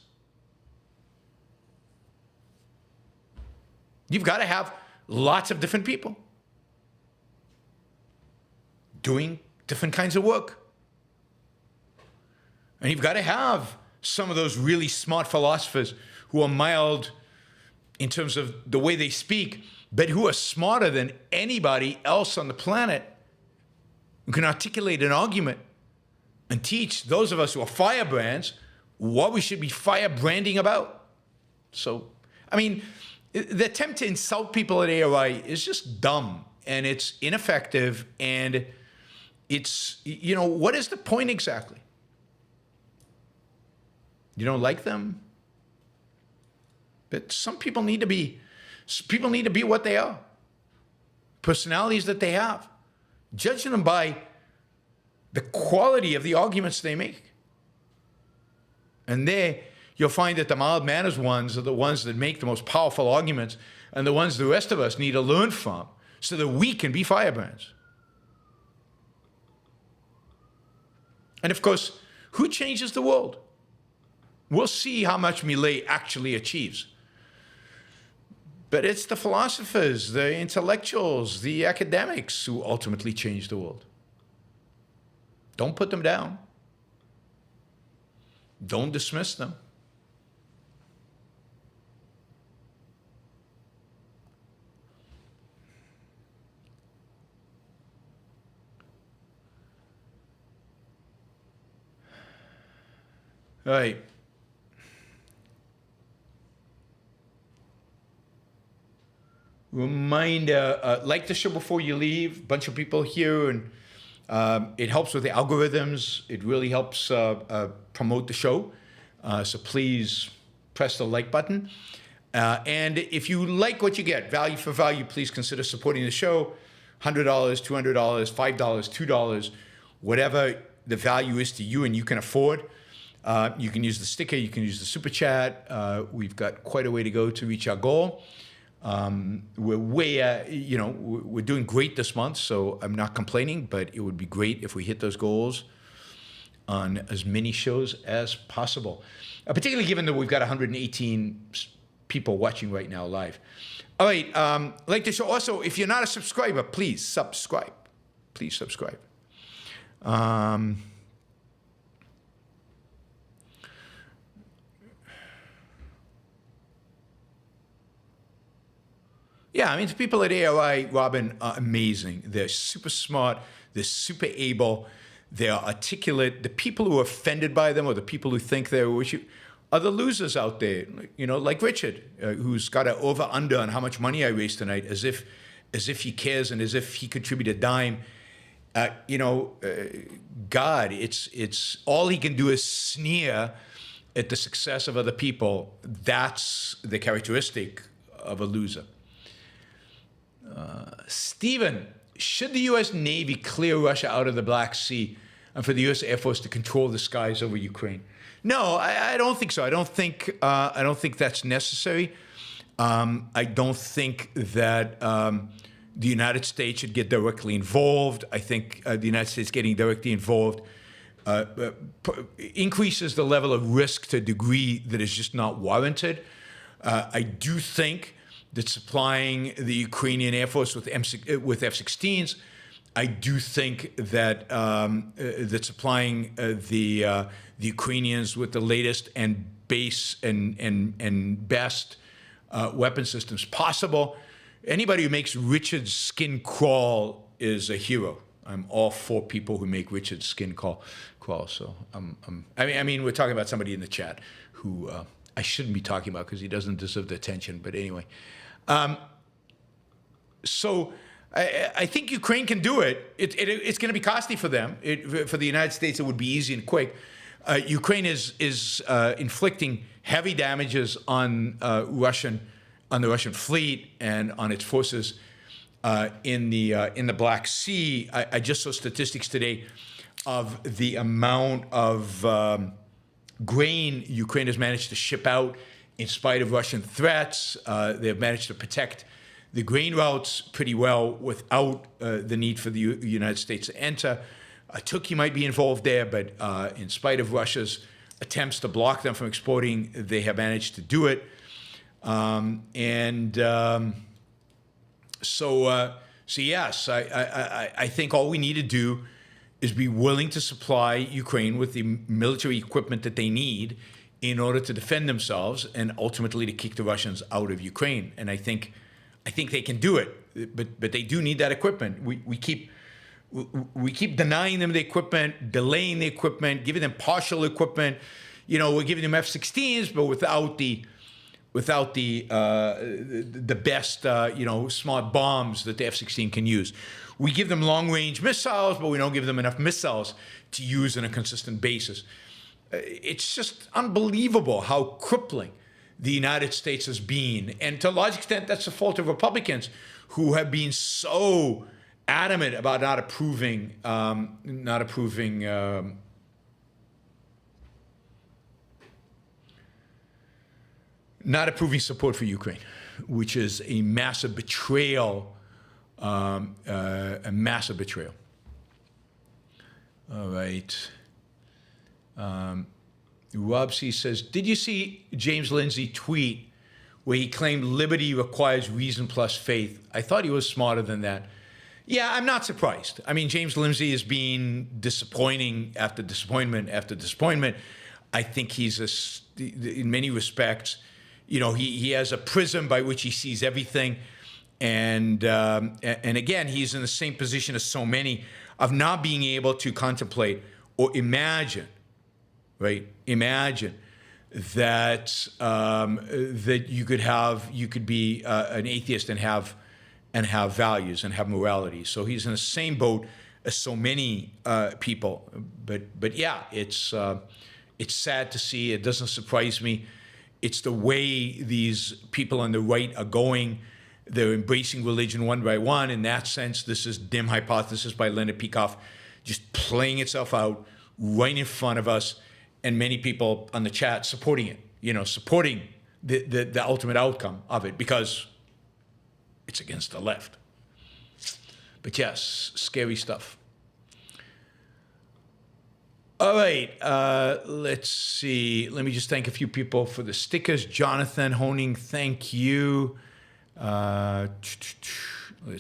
You've got to have lots of different people doing different kinds of work. And you've got to have some of those really smart philosophers who are mild in terms of the way they speak, but who are smarter than anybody else on the planet, who can articulate an argument and teach those of us who are firebrands what we should be firebranding about. So, I mean, the attempt to insult people at AOI is just dumb, and it's ineffective, and it's, what is the point exactly? You don't like them? But some people need to be what they are. Personalities that they have. Judging them by the quality of the arguments they make. And there, you'll find that the mild manners ones are the ones that make the most powerful arguments and the ones the rest of us need to learn from so that we can be firebrands. And of course, who changes the world? We'll see how much Milei actually achieves. But it's the philosophers, the intellectuals, the academics who ultimately change the world. Don't put them down. Don't dismiss them. All right. Reminder, like the show before you leave. A bunch of people here, and it helps with the algorithms. It really helps promote the show. So please press the like button. And if you like what you get, value for value, please consider supporting the show. $100, $200, $5, $2, whatever the value is to you and you can afford. You can use the sticker. You can use the super chat. We've got quite a way to go to reach our goal. We're we're doing great this month, so I'm not complaining, but it would be great if we hit those goals on as many shows as possible, particularly given that we've got 118 people watching right now live. All right, like the show. Also, if you're not a subscriber, please subscribe. Please subscribe. Yeah, I mean, the people at ARI, Robin, are amazing. They're super smart. They're super able. They're articulate. The people who are offended by them or the people who think they're are the losers out there, like Richard, who's got an over-under on how much money I raised tonight, as if he cares and as if he contributed a dime. God, it's all he can do is sneer at the success of other people. That's the characteristic of a loser. Stephen, should the U.S. Navy clear Russia out of the Black Sea and for the U.S. Air Force to control the skies over Ukraine? No, I don't think so. I don't think that's necessary. I don't think that the United States should get directly involved. I think the United States getting directly involved increases the level of risk to a degree that is just not warranted. I do think that supplying the Ukrainian Air Force with F-16s, I do think that that supplying the Ukrainians with the latest and best weapon systems possible. Anybody who makes Richard's skin crawl is a hero. I'm all for people who make Richard's skin crawl. So I mean, we're talking about somebody in the chat who I shouldn't be talking about because he doesn't deserve the attention. But anyway. So I think Ukraine can do it. It's going to be costly for them. For the United States, it would be easy and quick. Ukraine is inflicting heavy damages on the Russian fleet and on its forces in the Black Sea. I just saw statistics today of the amount of grain Ukraine has managed to ship out. In spite of Russian threats, they've managed to protect the grain routes pretty well without the need for the United States to enter. Turkey might be involved there, but in spite of Russia's attempts to block them from exporting, they have managed to do it. So yes, I think all we need to do is be willing to supply Ukraine with the military equipment that they need in order to defend themselves and ultimately to kick the Russians out of Ukraine. And I think they can do it, but they do need that equipment. We keep denying them the equipment, delaying the equipment, giving them partial equipment. We're giving them F-16s, but without the best smart bombs that the F-16 can use. We give them long-range missiles, but we don't give them enough missiles to use on a consistent basis. It's just unbelievable how crippling the United States has been. And to a large extent, that's the fault of Republicans who have been so adamant about not approving support for Ukraine, which is a massive betrayal, All right. Rob C. says, did you see James Lindsay tweet where he claimed liberty requires reason plus faith? I thought he was smarter than that. Yeah, I'm not surprised. I mean, James Lindsay has been disappointing after disappointment after disappointment. I think he's, in many respects, he has a prism by which he sees everything. And again, he's in the same position as so many of not being able to contemplate or imagine, right? Imagine that that you could be an atheist and have values and have morality. So he's in the same boat as so many people. But yeah, it's sad to see. It doesn't surprise me. It's the way these people on the right are going. They're embracing religion one by one. In that sense, this is Dim Hypothesis by Leonard Peikoff just playing itself out right in front of us, and many people on the chat supporting it, supporting the ultimate outcome of it because it's against the left. But yes, scary stuff. All right, let's see. Let me just thank a few people for the stickers. Jonathan Honing, thank you. Let's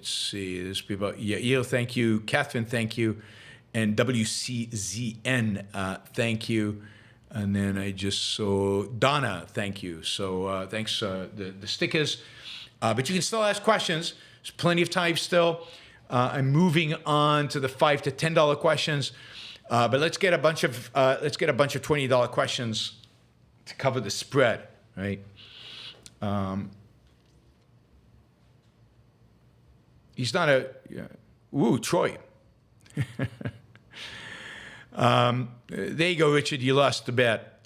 see. There's people. Yael, thank you. Catherine, thank you. And WCZN, thank you. And then I just saw Donna, thank you. So thanks, the stickers. But you can still ask questions. There's plenty of time still. I'm moving on to the $5 to $10 questions. But let's get a bunch of $20 questions to cover the spread, right? He's not a Troy. There you go, Richard. You lost the bet.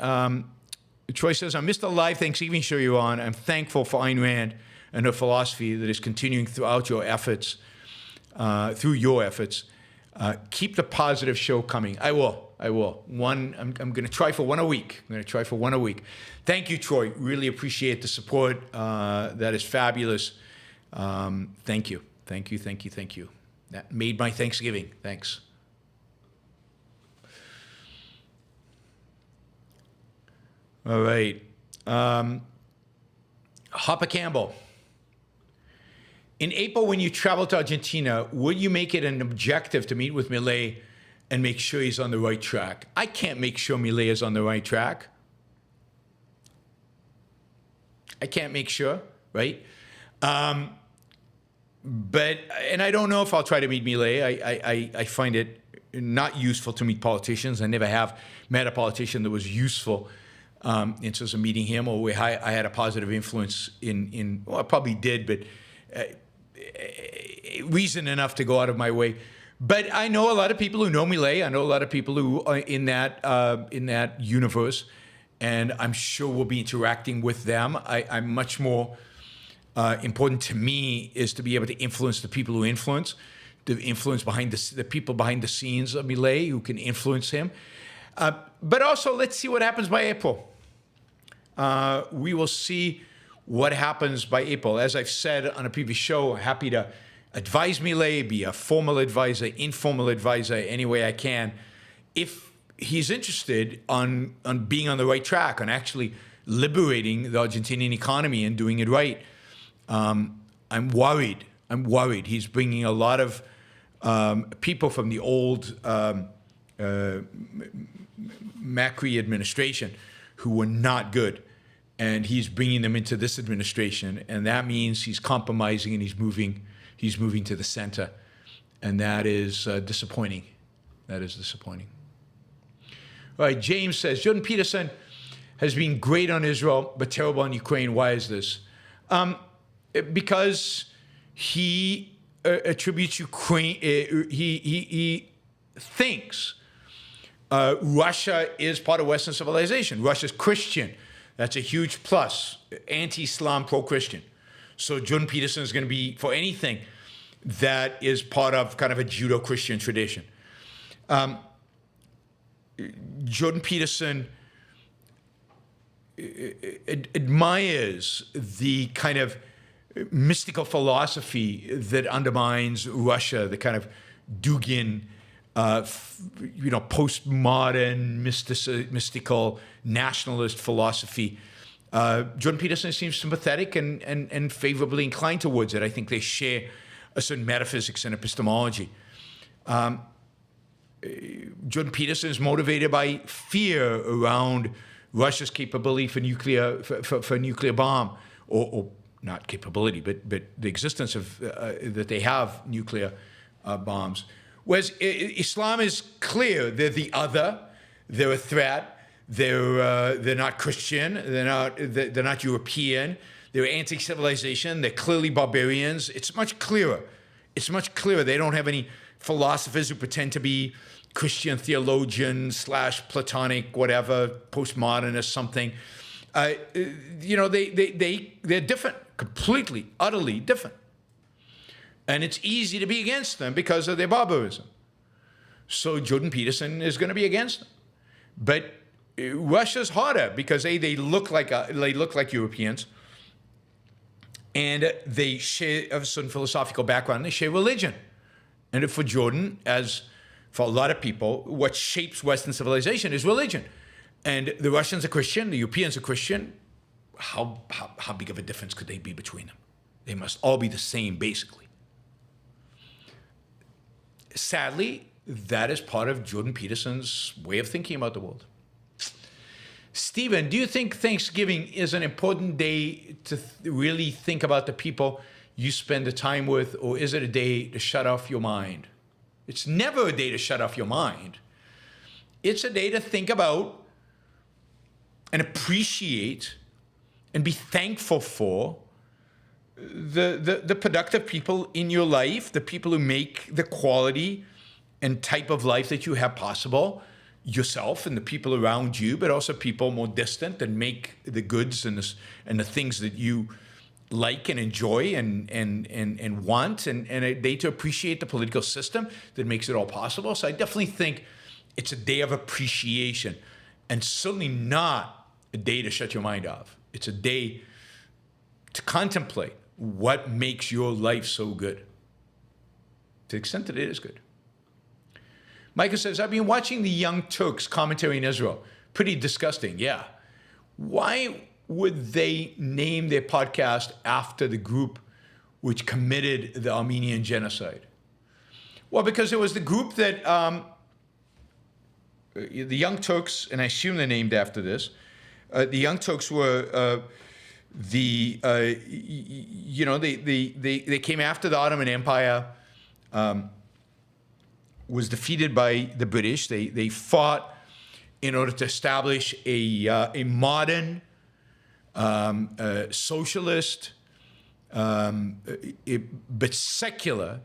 Troy says, I missed the live Thanksgiving show you're on. I'm thankful for Ayn Rand and her philosophy that is continuing throughout your efforts, keep the positive show coming. I will. I'm going to try for one a week. Thank you, Troy. Really appreciate the support. That is fabulous. Thank you. That made my Thanksgiving. Thanks. All right. Hopper Campbell. In April, when you travel to Argentina, would you make it an objective to meet with Milei and make sure he's on the right track? I can't make sure Milei is on the right track. I can't make sure, right? And I don't know if I'll try to meet Milei. I find it not useful to meet politicians. I never have met a politician that was useful in terms of meeting him, or where I had a positive influence in well, I probably did, but reason enough to go out of my way. But I know a lot of people who know Milei. I know a lot of people who are in that universe, and I'm sure we'll be interacting with them. I'm much more important to me is to be able to influence the people who influence, the influence behind the people behind the scenes of Milei who can influence him. But also, let's see what happens by April. We will see what happens by April. As I've said on a previous show, happy to advise Milei, be a formal advisor, informal advisor, any way I can, if he's interested on being on the right track, on actually liberating the Argentinian economy and doing it right. I'm worried. He's bringing a lot of people from the old Macri administration who were not good, and he's bringing them into this administration, and that means he's compromising and he's moving to the center, and that is disappointing. All right, James says, Jordan Peterson has been great on Israel, but terrible on Ukraine. Why is this? Because he attributes Ukraine, he thinks Russia is part of Western civilization. Russia's Christian. That's a huge plus. Anti-Islam, pro-Christian. So Jordan Peterson is going to be for anything that is part of kind of a Judeo-Christian tradition. Jordan Peterson admires the kind of mystical philosophy that undermines Russia, the kind of Dugin, postmodern, mystical, nationalist philosophy. Jordan Peterson seems sympathetic and favorably inclined towards it. I think they share a certain metaphysics and epistemology. Jordan Peterson is motivated by fear around Russia's capability for nuclear bomb, or not capability, but the existence of that they have nuclear bombs. Whereas Islam is clear. They're the other. They're a threat. They're not Christian. They're not European. They're anti-civilization. They're clearly barbarians. It's much clearer. They don't have any philosophers who pretend to be Christian theologians / Platonic, whatever, postmodernist something. They're different, completely, utterly different. And it's easy to be against them because of their barbarism. So Jordan Peterson is going to be against them. But Russia's harder because they look like Europeans, and they share a certain philosophical background. They share religion, and for Jordan, as for a lot of people, what shapes Western civilization is religion. And the Russians are Christian, the Europeans are Christian. How big of a difference could they be between them? They must all be the same, basically. Sadly, that is part of Jordan Peterson's way of thinking about the world. Stephen, do you think Thanksgiving is an important day to really think about the people you spend the time with, or is it a day to shut off your mind? It's never a day to shut off your mind. It's a day to think about and appreciate and be thankful for the productive people in your life, the people who make the quality and type of life that you have possible, yourself and the people around you, but also people more distant that make the goods and the things that you like and enjoy and want, and a day to appreciate the political system that makes it all possible. So I definitely think it's a day of appreciation, and certainly not a day to shut your mind off. It's a day to contemplate what makes your life so good, to the extent that it is good. Michael says, I've been watching the Young Turks commentary in Israel. Pretty disgusting, yeah. Why would they name their podcast after the group which committed the Armenian genocide? Well, because it was the group that the Young Turks, and I assume they're named after this, the Young Turks were they came after the Ottoman Empire, was defeated by the British. They fought in order to establish a modern socialist but secular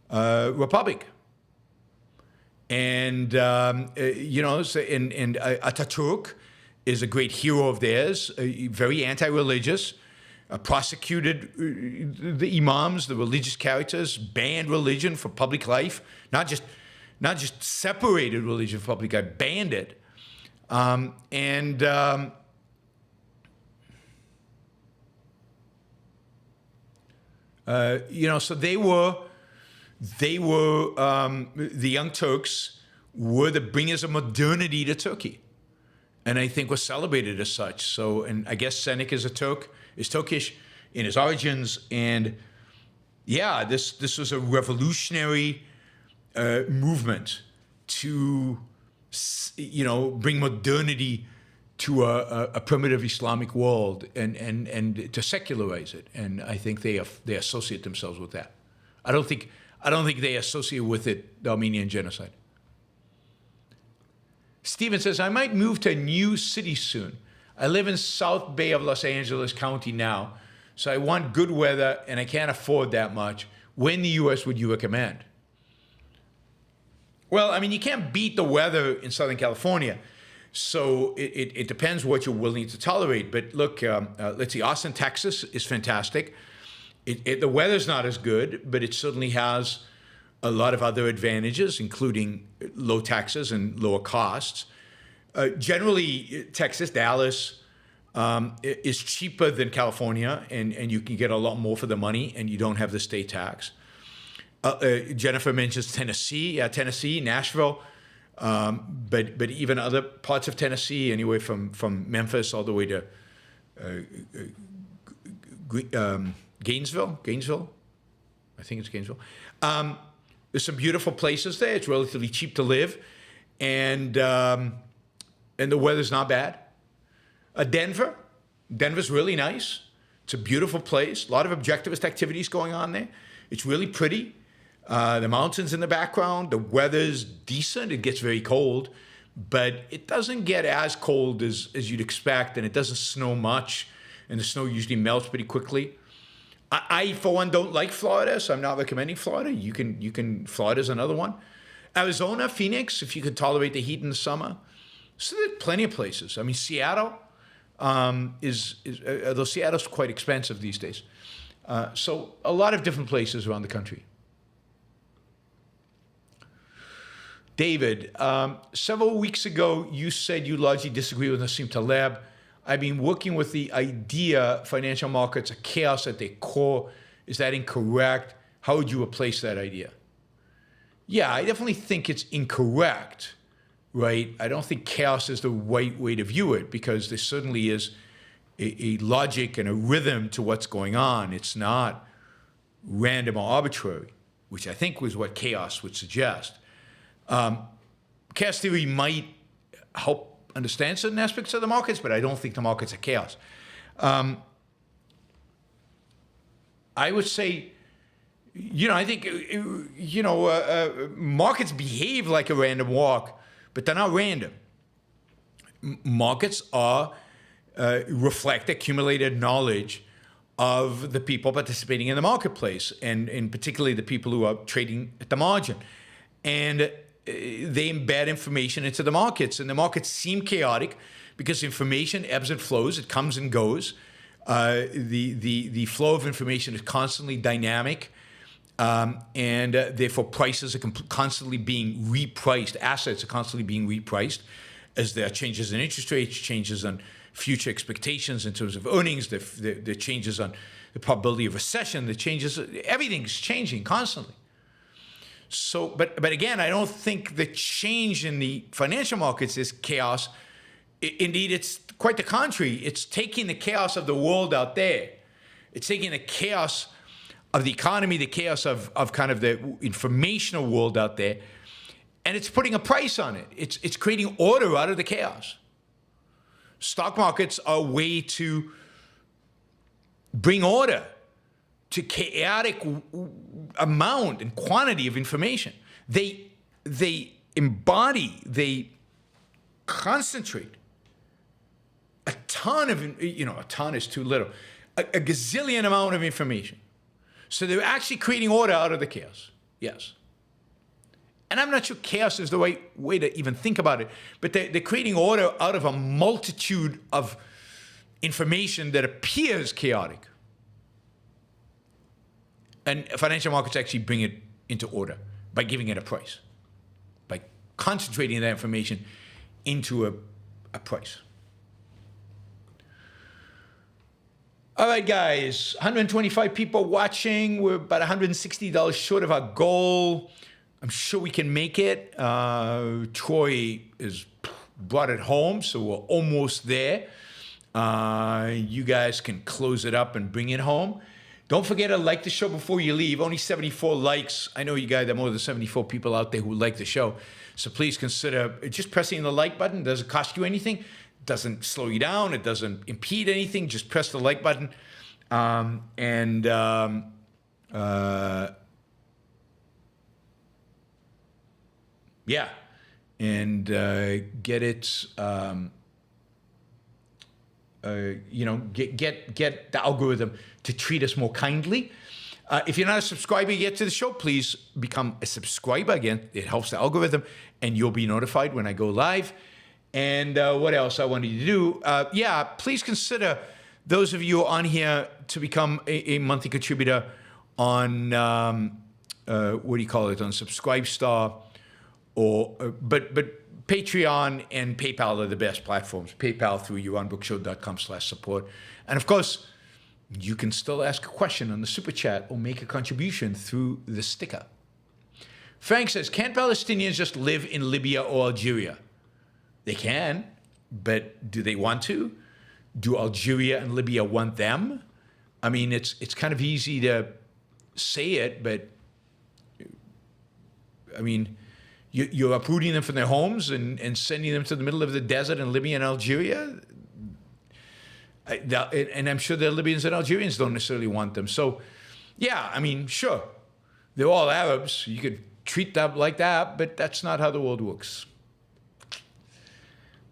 republic. And Ataturk is a great hero of theirs, very anti-religious, prosecuted the imams, the religious characters, banned religion for public life, not just separated religion from public life, banned it. So they were the Young Turks were the bringers of modernity to Turkey, and I think was celebrated as such. So, and I guess Seneca is Turkish in his origins, and yeah, this was a revolutionary movement to bring modernity to a primitive Islamic world and to secularize it, and I think they associate themselves with that. I don't think they associate with it the Armenian genocide. Stephen says, I might move to a new city soon. I live in South Bay of Los Angeles County now, so I want good weather and I can't afford that much. Where in the U.S. would you recommend? Well, I mean, you can't beat the weather in Southern California, so it depends what you're willing to tolerate. But look, let's see, Austin, Texas is fantastic. The weather's not as good, but it certainly has a lot of other advantages, including low taxes and lower costs. Generally, Texas, Dallas, is cheaper than California, and you can get a lot more for the money, and you don't have the state tax. Jennifer mentions Tennessee, Tennessee, Nashville, but even other parts of Tennessee, anywhere from Memphis all the way to Gainesville. I think it's Gainesville. There's some beautiful places there. It's relatively cheap to live, and the weather's not bad. Denver's really nice. It's a beautiful place. A lot of objectivist activities going on there. It's really pretty. The mountains in the background. The weather's decent. It gets very cold, but it doesn't get as cold as you'd expect, and it doesn't snow much, and the snow usually melts pretty quickly. I, for one, don't like Florida, so I'm not recommending Florida. You can. Florida's another one. Arizona, Phoenix, if you could tolerate the heat in the summer. So there's plenty of places. I mean, Seattle although Seattle's quite expensive these days. So a lot of different places around the country. David, several weeks ago, you said you largely disagree with Nassim Taleb. I've been working with the idea financial markets are chaos at their core. Is that incorrect? How would you replace that idea? Yeah, I definitely think it's incorrect, right? I don't think chaos is the right way to view it because there certainly is a logic and a rhythm to what's going on. It's not random or arbitrary, which I think was what chaos would suggest. Chaos theory might help understand certain aspects of the markets, but I don't think the markets are chaos. I would say, I think, markets behave like a random walk, but they're not random. Markets are reflect accumulated knowledge of the people participating in the marketplace, and particularly the people who are trading at the margin. And they embed information into the markets, and the markets seem chaotic because information ebbs and flows. It comes and goes. The flow of information is constantly dynamic, and therefore prices are constantly being repriced. Assets are constantly being repriced as there are changes in interest rates, changes on future expectations in terms of earnings, the changes on the probability of recession, the changes. Everything's changing constantly. So, but again, I don't think the change in the financial markets is chaos. Indeed, it's quite the contrary. It's taking the chaos of the world out there. It's taking the chaos of the economy, the chaos of kind of the informational world out there, and it's putting a price on it. It's creating order out of the chaos. Stock markets are a way to bring order to chaotic amount and quantity of information. They embody, they concentrate a ton of, a ton is too little, a gazillion amount of information. So they're actually creating order out of the chaos. Yes. And I'm not sure chaos is the right way to even think about it, but they're creating order out of a multitude of information that appears chaotic. And financial markets actually bring it into order by giving it a price, by concentrating that information into a price. All right, guys, 125 people watching. We're about $160 short of our goal. I'm sure we can make it. Troy has brought it home, so we're almost there. You guys can close it up and bring it home. Don't forget to like the show before you leave. Only 74 likes. I know you guys, there are more than 74 people out there who like the show. So please consider just pressing the like button. It doesn't cost you anything. It doesn't slow you down. It doesn't impede anything. Just press the like button. Yeah. And get it, get the algorithm to treat us more kindly. If you're not a subscriber yet to the show, please become a subscriber. Again, it helps the algorithm, and you'll be notified when I go live. And what else I wanted to do? Please consider those of you on here to become a monthly contributor on, on Subscribestar, but Patreon and PayPal are the best platforms. PayPal through YaronBrookShow.com/support. And of course, you can still ask a question on the Super Chat or make a contribution through the sticker. Frank says, can't Palestinians just live in Libya or Algeria? They can, but do they want to? Do Algeria and Libya want them? I mean, it's kind of easy to say it, but I mean, you're uprooting them from their homes and sending them to the middle of the desert in Libya and Algeria. And I'm sure the Libyans and Algerians don't necessarily want them. So, yeah, I mean, sure, they're all Arabs. You could treat them like that, but that's not how the world works.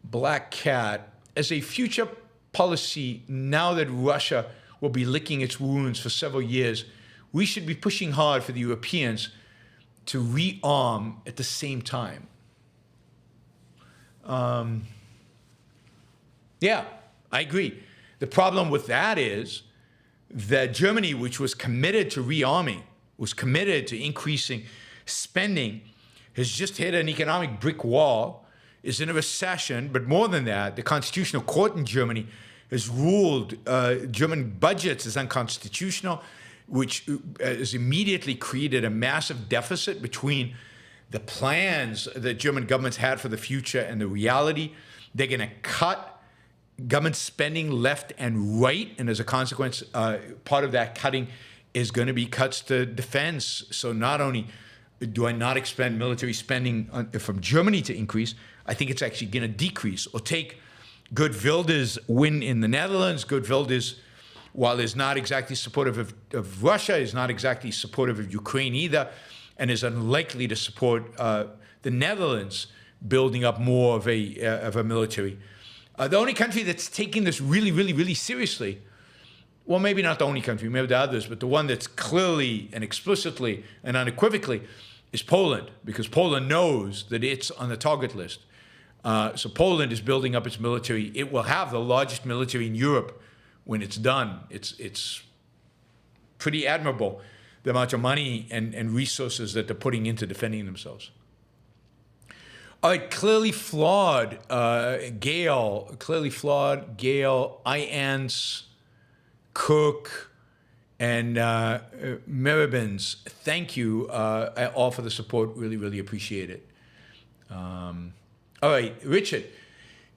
Black Cat, as a future policy, now that Russia will be licking its wounds for several years, we should be pushing hard for the Europeans to rearm at the same time. Yeah, I agree. The problem with that is that Germany, which was committed to rearming, was committed to increasing spending, has just hit an economic brick wall, is in a recession, but more than that, the Constitutional Court in Germany has ruled German budgets as unconstitutional, which has immediately created a massive deficit between the plans that German governments had for the future and the reality. They're going to cut government spending left and right, and as a consequence, part of that cutting is going to be cuts to defense. So not only do I not expect military spending from Germany to increase, I think it's actually going to decrease. Or take Geert Wilders' win in the Netherlands. Geert Wilders, while is not exactly supportive of Russia, is not exactly supportive of Ukraine either, and is unlikely to support the Netherlands building up more of a military. The only country that's taking this really, really, really seriously, well, maybe not the only country, maybe the others, but the one that's clearly and explicitly and unequivocally is Poland, because Poland knows that it's on the target list. So Poland is building up its military. It will have the largest military in Europe when it's done. It's pretty admirable, the amount of money and resources that they're putting into defending themselves. All right, clearly flawed, Gail, Iance, Cook, and Meribins. Thank you all for the support. Really, really appreciate it. All right, Richard,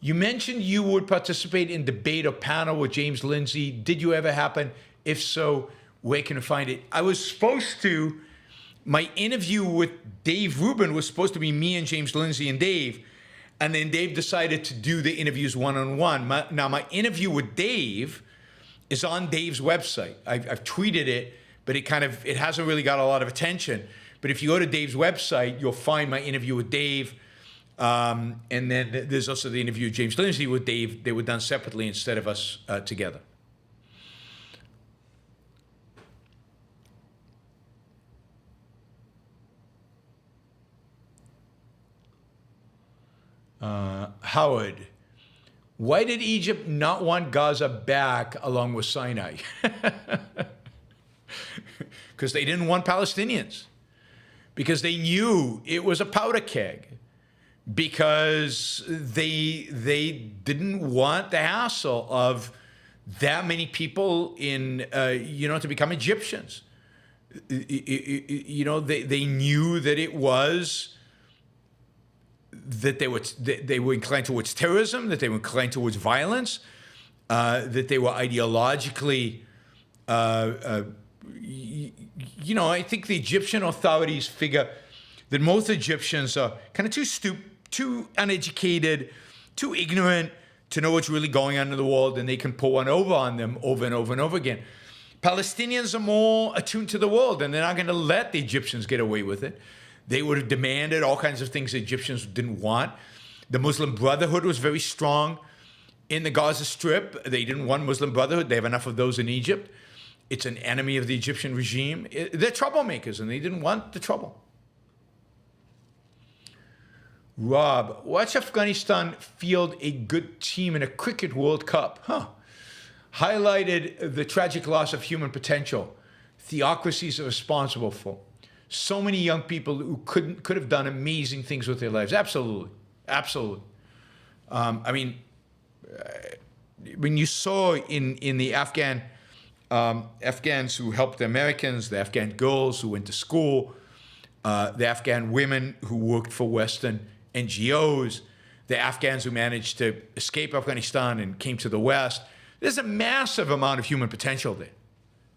you mentioned you would participate in debate or panel with James Lindsay. Did you ever happen? If so, where can I find it? I was supposed to. My interview with Dave Rubin was supposed to be me and James Lindsay and Dave, and then Dave decided to do the interviews one-on-one. Now, my interview with Dave is on Dave's website. I've tweeted it, but it hasn't really got a lot of attention. But if you go to Dave's website, you'll find my interview with Dave, and then there's also the interview with James Lindsay with Dave. They were done separately instead of us together. Howard, why did Egypt not want Gaza back along with Sinai? Because they didn't want Palestinians. Because they knew it was a powder keg. Because they didn't want the hassle of that many people to become Egyptians. They knew that it was that they were inclined towards terrorism, that they were inclined towards violence, that they were ideologically, I think the Egyptian authorities figure that most Egyptians are kind of too uneducated, too ignorant to know what's really going on in the world, and they can pull one over on them over and over and over again. Palestinians are more attuned to the world, and they're not going to let the Egyptians get away with it. They would have demanded all kinds of things the Egyptians didn't want. The Muslim Brotherhood was very strong in the Gaza Strip. They didn't want Muslim Brotherhood. They have enough of those in Egypt. It's an enemy of the Egyptian regime. They're troublemakers, and they didn't want the trouble. Rob, watch Afghanistan field a good team in a cricket World Cup. Highlighted the tragic loss of human potential theocracies are responsible for. So many young people who could have done amazing things with their lives. Absolutely. When you saw in the Afghans who helped the Americans, the Afghan girls who went to school, the Afghan women who worked for Western NGOs, the Afghans who managed to escape Afghanistan and came to the West, there's a massive amount of human potential there.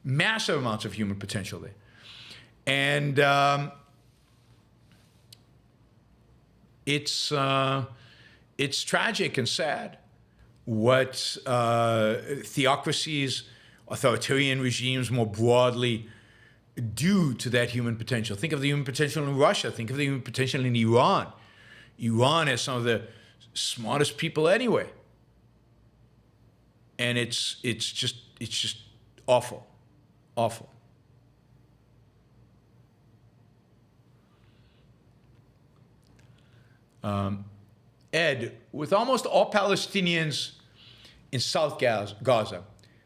Massive amounts of human potential there. And it's tragic and sad what theocracies, authoritarian regimes more broadly do to that human potential. Think of the human potential in Russia. Think of the human potential in Iran. Iran has some of the smartest people anyway. And it's just awful. Ed, with almost all Palestinians in South Gaza,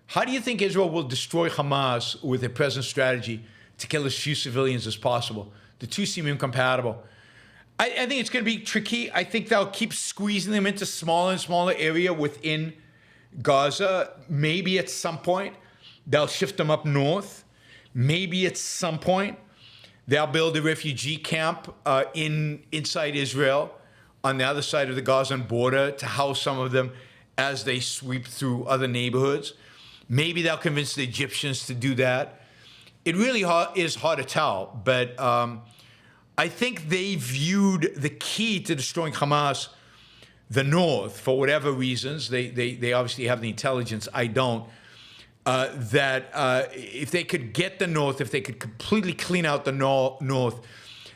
how do you think Israel will destroy Hamas with their present strategy to kill as few civilians as possible? The two seem incompatible. I think it's going to be tricky. I think they'll keep squeezing them into smaller and smaller area within Gaza. Maybe at some point they'll shift them up north. Maybe at some point They'll build a refugee camp inside Israel on the other side of the Gazan border to house some of them as they sweep through other neighborhoods. Maybe they'll convince the Egyptians to do that. It really is hard to tell, but I think they viewed the key to destroying Hamas, the North, for whatever reasons. They obviously have the intelligence, I don't. That if they could get the North, if they could completely clean out the North,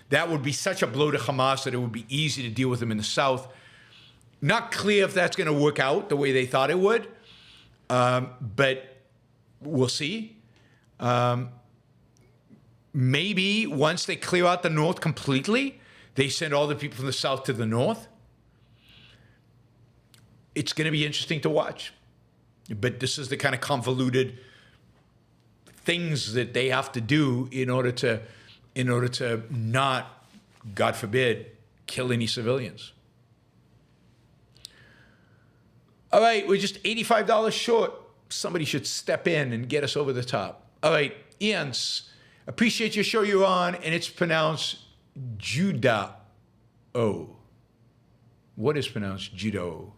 that would be such a blow to Hamas that it would be easy to deal with them in the South. Not clear if that's going to work out the way they thought it would, but we'll see. Maybe once they clear out the North completely, they send all the people from the South to the North. It's going to be interesting to watch. But this is the kind of convoluted things that they have to do in order to not, God forbid, kill any civilians. All right, we're just $85 short. Somebody should step in and get us over the top. All right, Ian's, appreciate your show you're on, and it's pronounced Judah-o. What is pronounced Judah-o?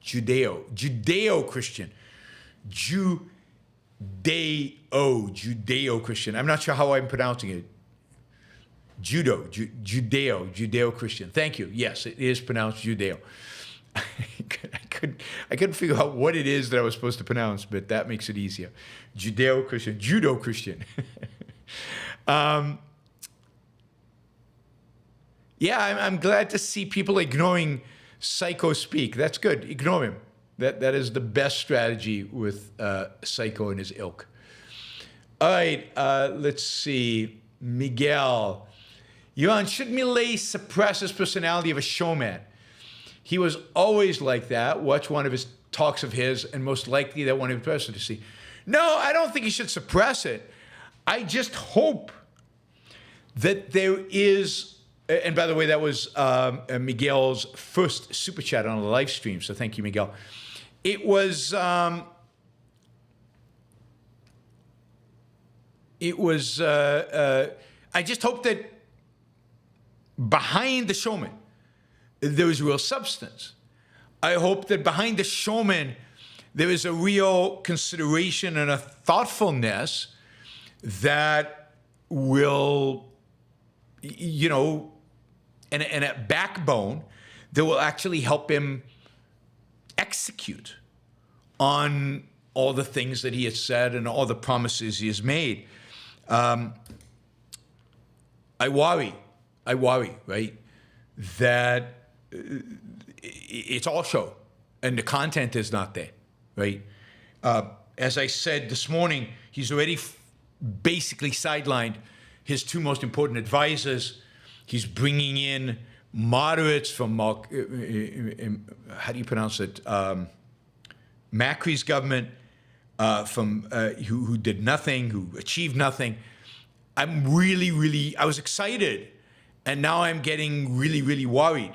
Judeo-Christian. Judeo-Christian. I'm not sure how I'm pronouncing it. Judeo-Christian. Thank you. Yes, it is pronounced Judeo. I couldn't figure out what it is that I was supposed to pronounce, but that makes it easier. Judeo-Christian. Judo-Christian. Yeah, I'm glad to see people ignoring Psycho speak. That's good. Ignore him. That is the best strategy with Psycho and his ilk. All right, let's see. Miguel. Yohan, should Milei suppress his personality of a showman? He was always like that. Watch one of his talks of his, and most likely that one of his presidency. No, I don't think he should suppress it. I just hope that there is. And by the way, that was Miguel's first super chat on the live stream, so thank you, Miguel. It was I just hope that behind the showman, there is real substance. I hope that behind the showman, there is a real consideration and a thoughtfulness that will, and a backbone that will actually help him execute on all the things that he has said and all the promises he has made. I worry, right, that it's all show and the content is not there, right? As I said this morning, he's already basically sidelined his two most important advisors. He's bringing in moderates from, how do you pronounce it? Macri's government, who did nothing, who achieved nothing. I was excited, and now I'm getting really worried.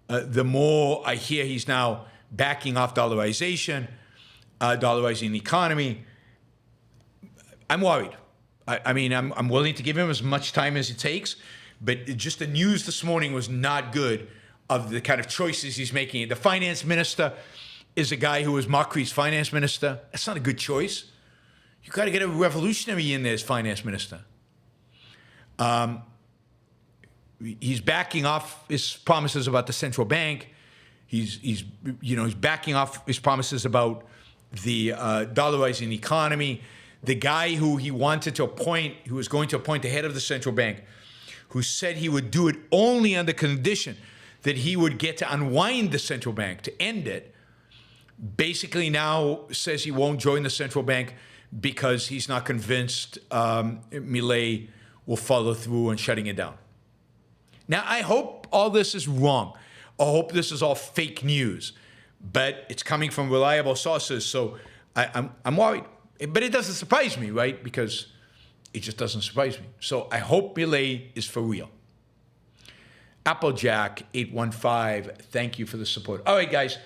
The more I hear he's now backing off dollarization, dollarizing the economy, I'm worried. I mean, I'm willing to give him as much time as it takes, but just the news this morning was not good of the kind of choices he's making. The finance minister is a guy who was Macri's finance minister. That's not a good choice. You got to get a revolutionary in there as finance minister. He's backing off his promises about the central bank. He's backing off his promises about the dollarizing the economy. The guy who he wanted to appoint, who was going to appoint the head of the central bank, who said he would do it only on the condition that he would get to unwind the central bank, to end it, basically now says he won't join the central bank because he's not convinced Milei will follow through on shutting it down. Now, I hope all this is wrong. I hope this is all fake news, but it's coming from reliable sources, so I'm worried. But it doesn't surprise me, right? Because it just doesn't surprise me. So I hope Milei is for real. Applejack815, thank you for the support. All right, guys,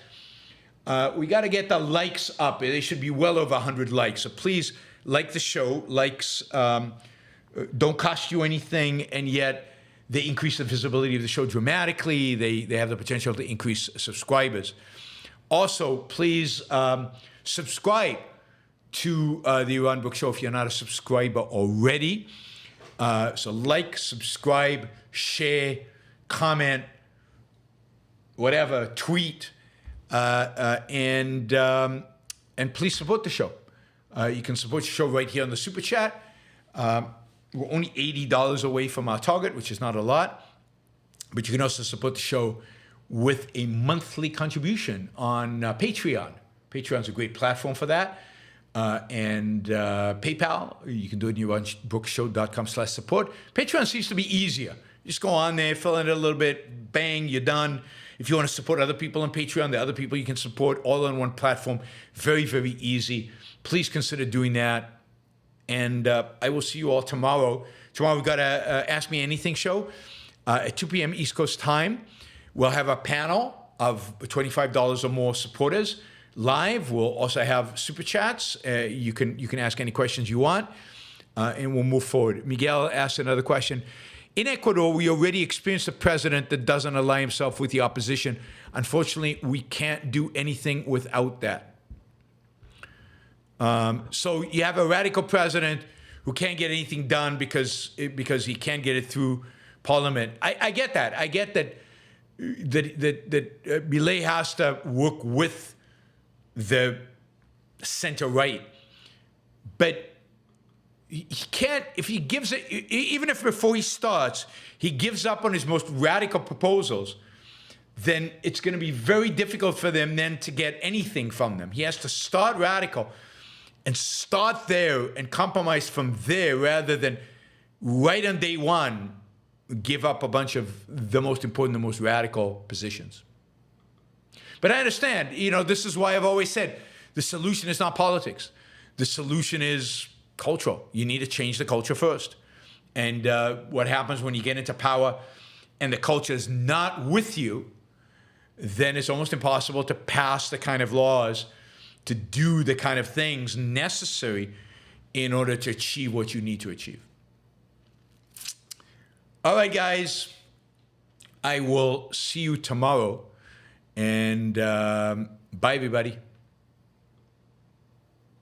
we got to get the likes up. They should be well over 100 likes. So please like the show. Likes don't cost you anything, and yet they increase the visibility of the show dramatically. They have the potential to increase subscribers. Also, please subscribe to the Yaron Brook Show if you're not a subscriber already. So like, subscribe, share, comment, whatever, tweet, and please support the show. You can support the show right here on the Super Chat. We're only $80 away from our target, which is not a lot. But you can also support the show with a monthly contribution on Patreon. Patreon's a great platform for that. And PayPal, you can do it at yaronbrookshow.com/support. Patreon seems to be easier. You just go on there, fill in it a little bit, bang, you're done. If you want to support other people on Patreon, there are other people you can support all on one platform. Very, very easy. Please consider doing that. And I will see you all tomorrow. Tomorrow we've got a Ask Me Anything show at 2 p.m. East Coast time. We'll have a panel of $25 or more supporters live. We'll also have super chats. You can ask any questions you want, and we'll move forward. Miguel asked another question. In Ecuador, we already experienced a president that doesn't ally himself with the opposition. Unfortunately, we can't do anything without that. So you have a radical president who can't get anything done because he can't get it through parliament. I get that. I get that Milei has to work with the center right, but he can't. If he gives it, even if before he starts, he gives up on his most radical proposals, then it's going to be very difficult for them then to get anything from them. He has to start radical and start there and compromise from there rather than right on day one give up a bunch of the most important, the most radical positions. But I understand, this is why I've always said the solution is not politics. The solution is cultural. You need to change the culture first. And what happens when you get into power and the culture is not with you, then it's almost impossible to pass the kind of laws, to do the kind of things necessary in order to achieve what you need to achieve. All right, guys. I will see you tomorrow. And bye, everybody.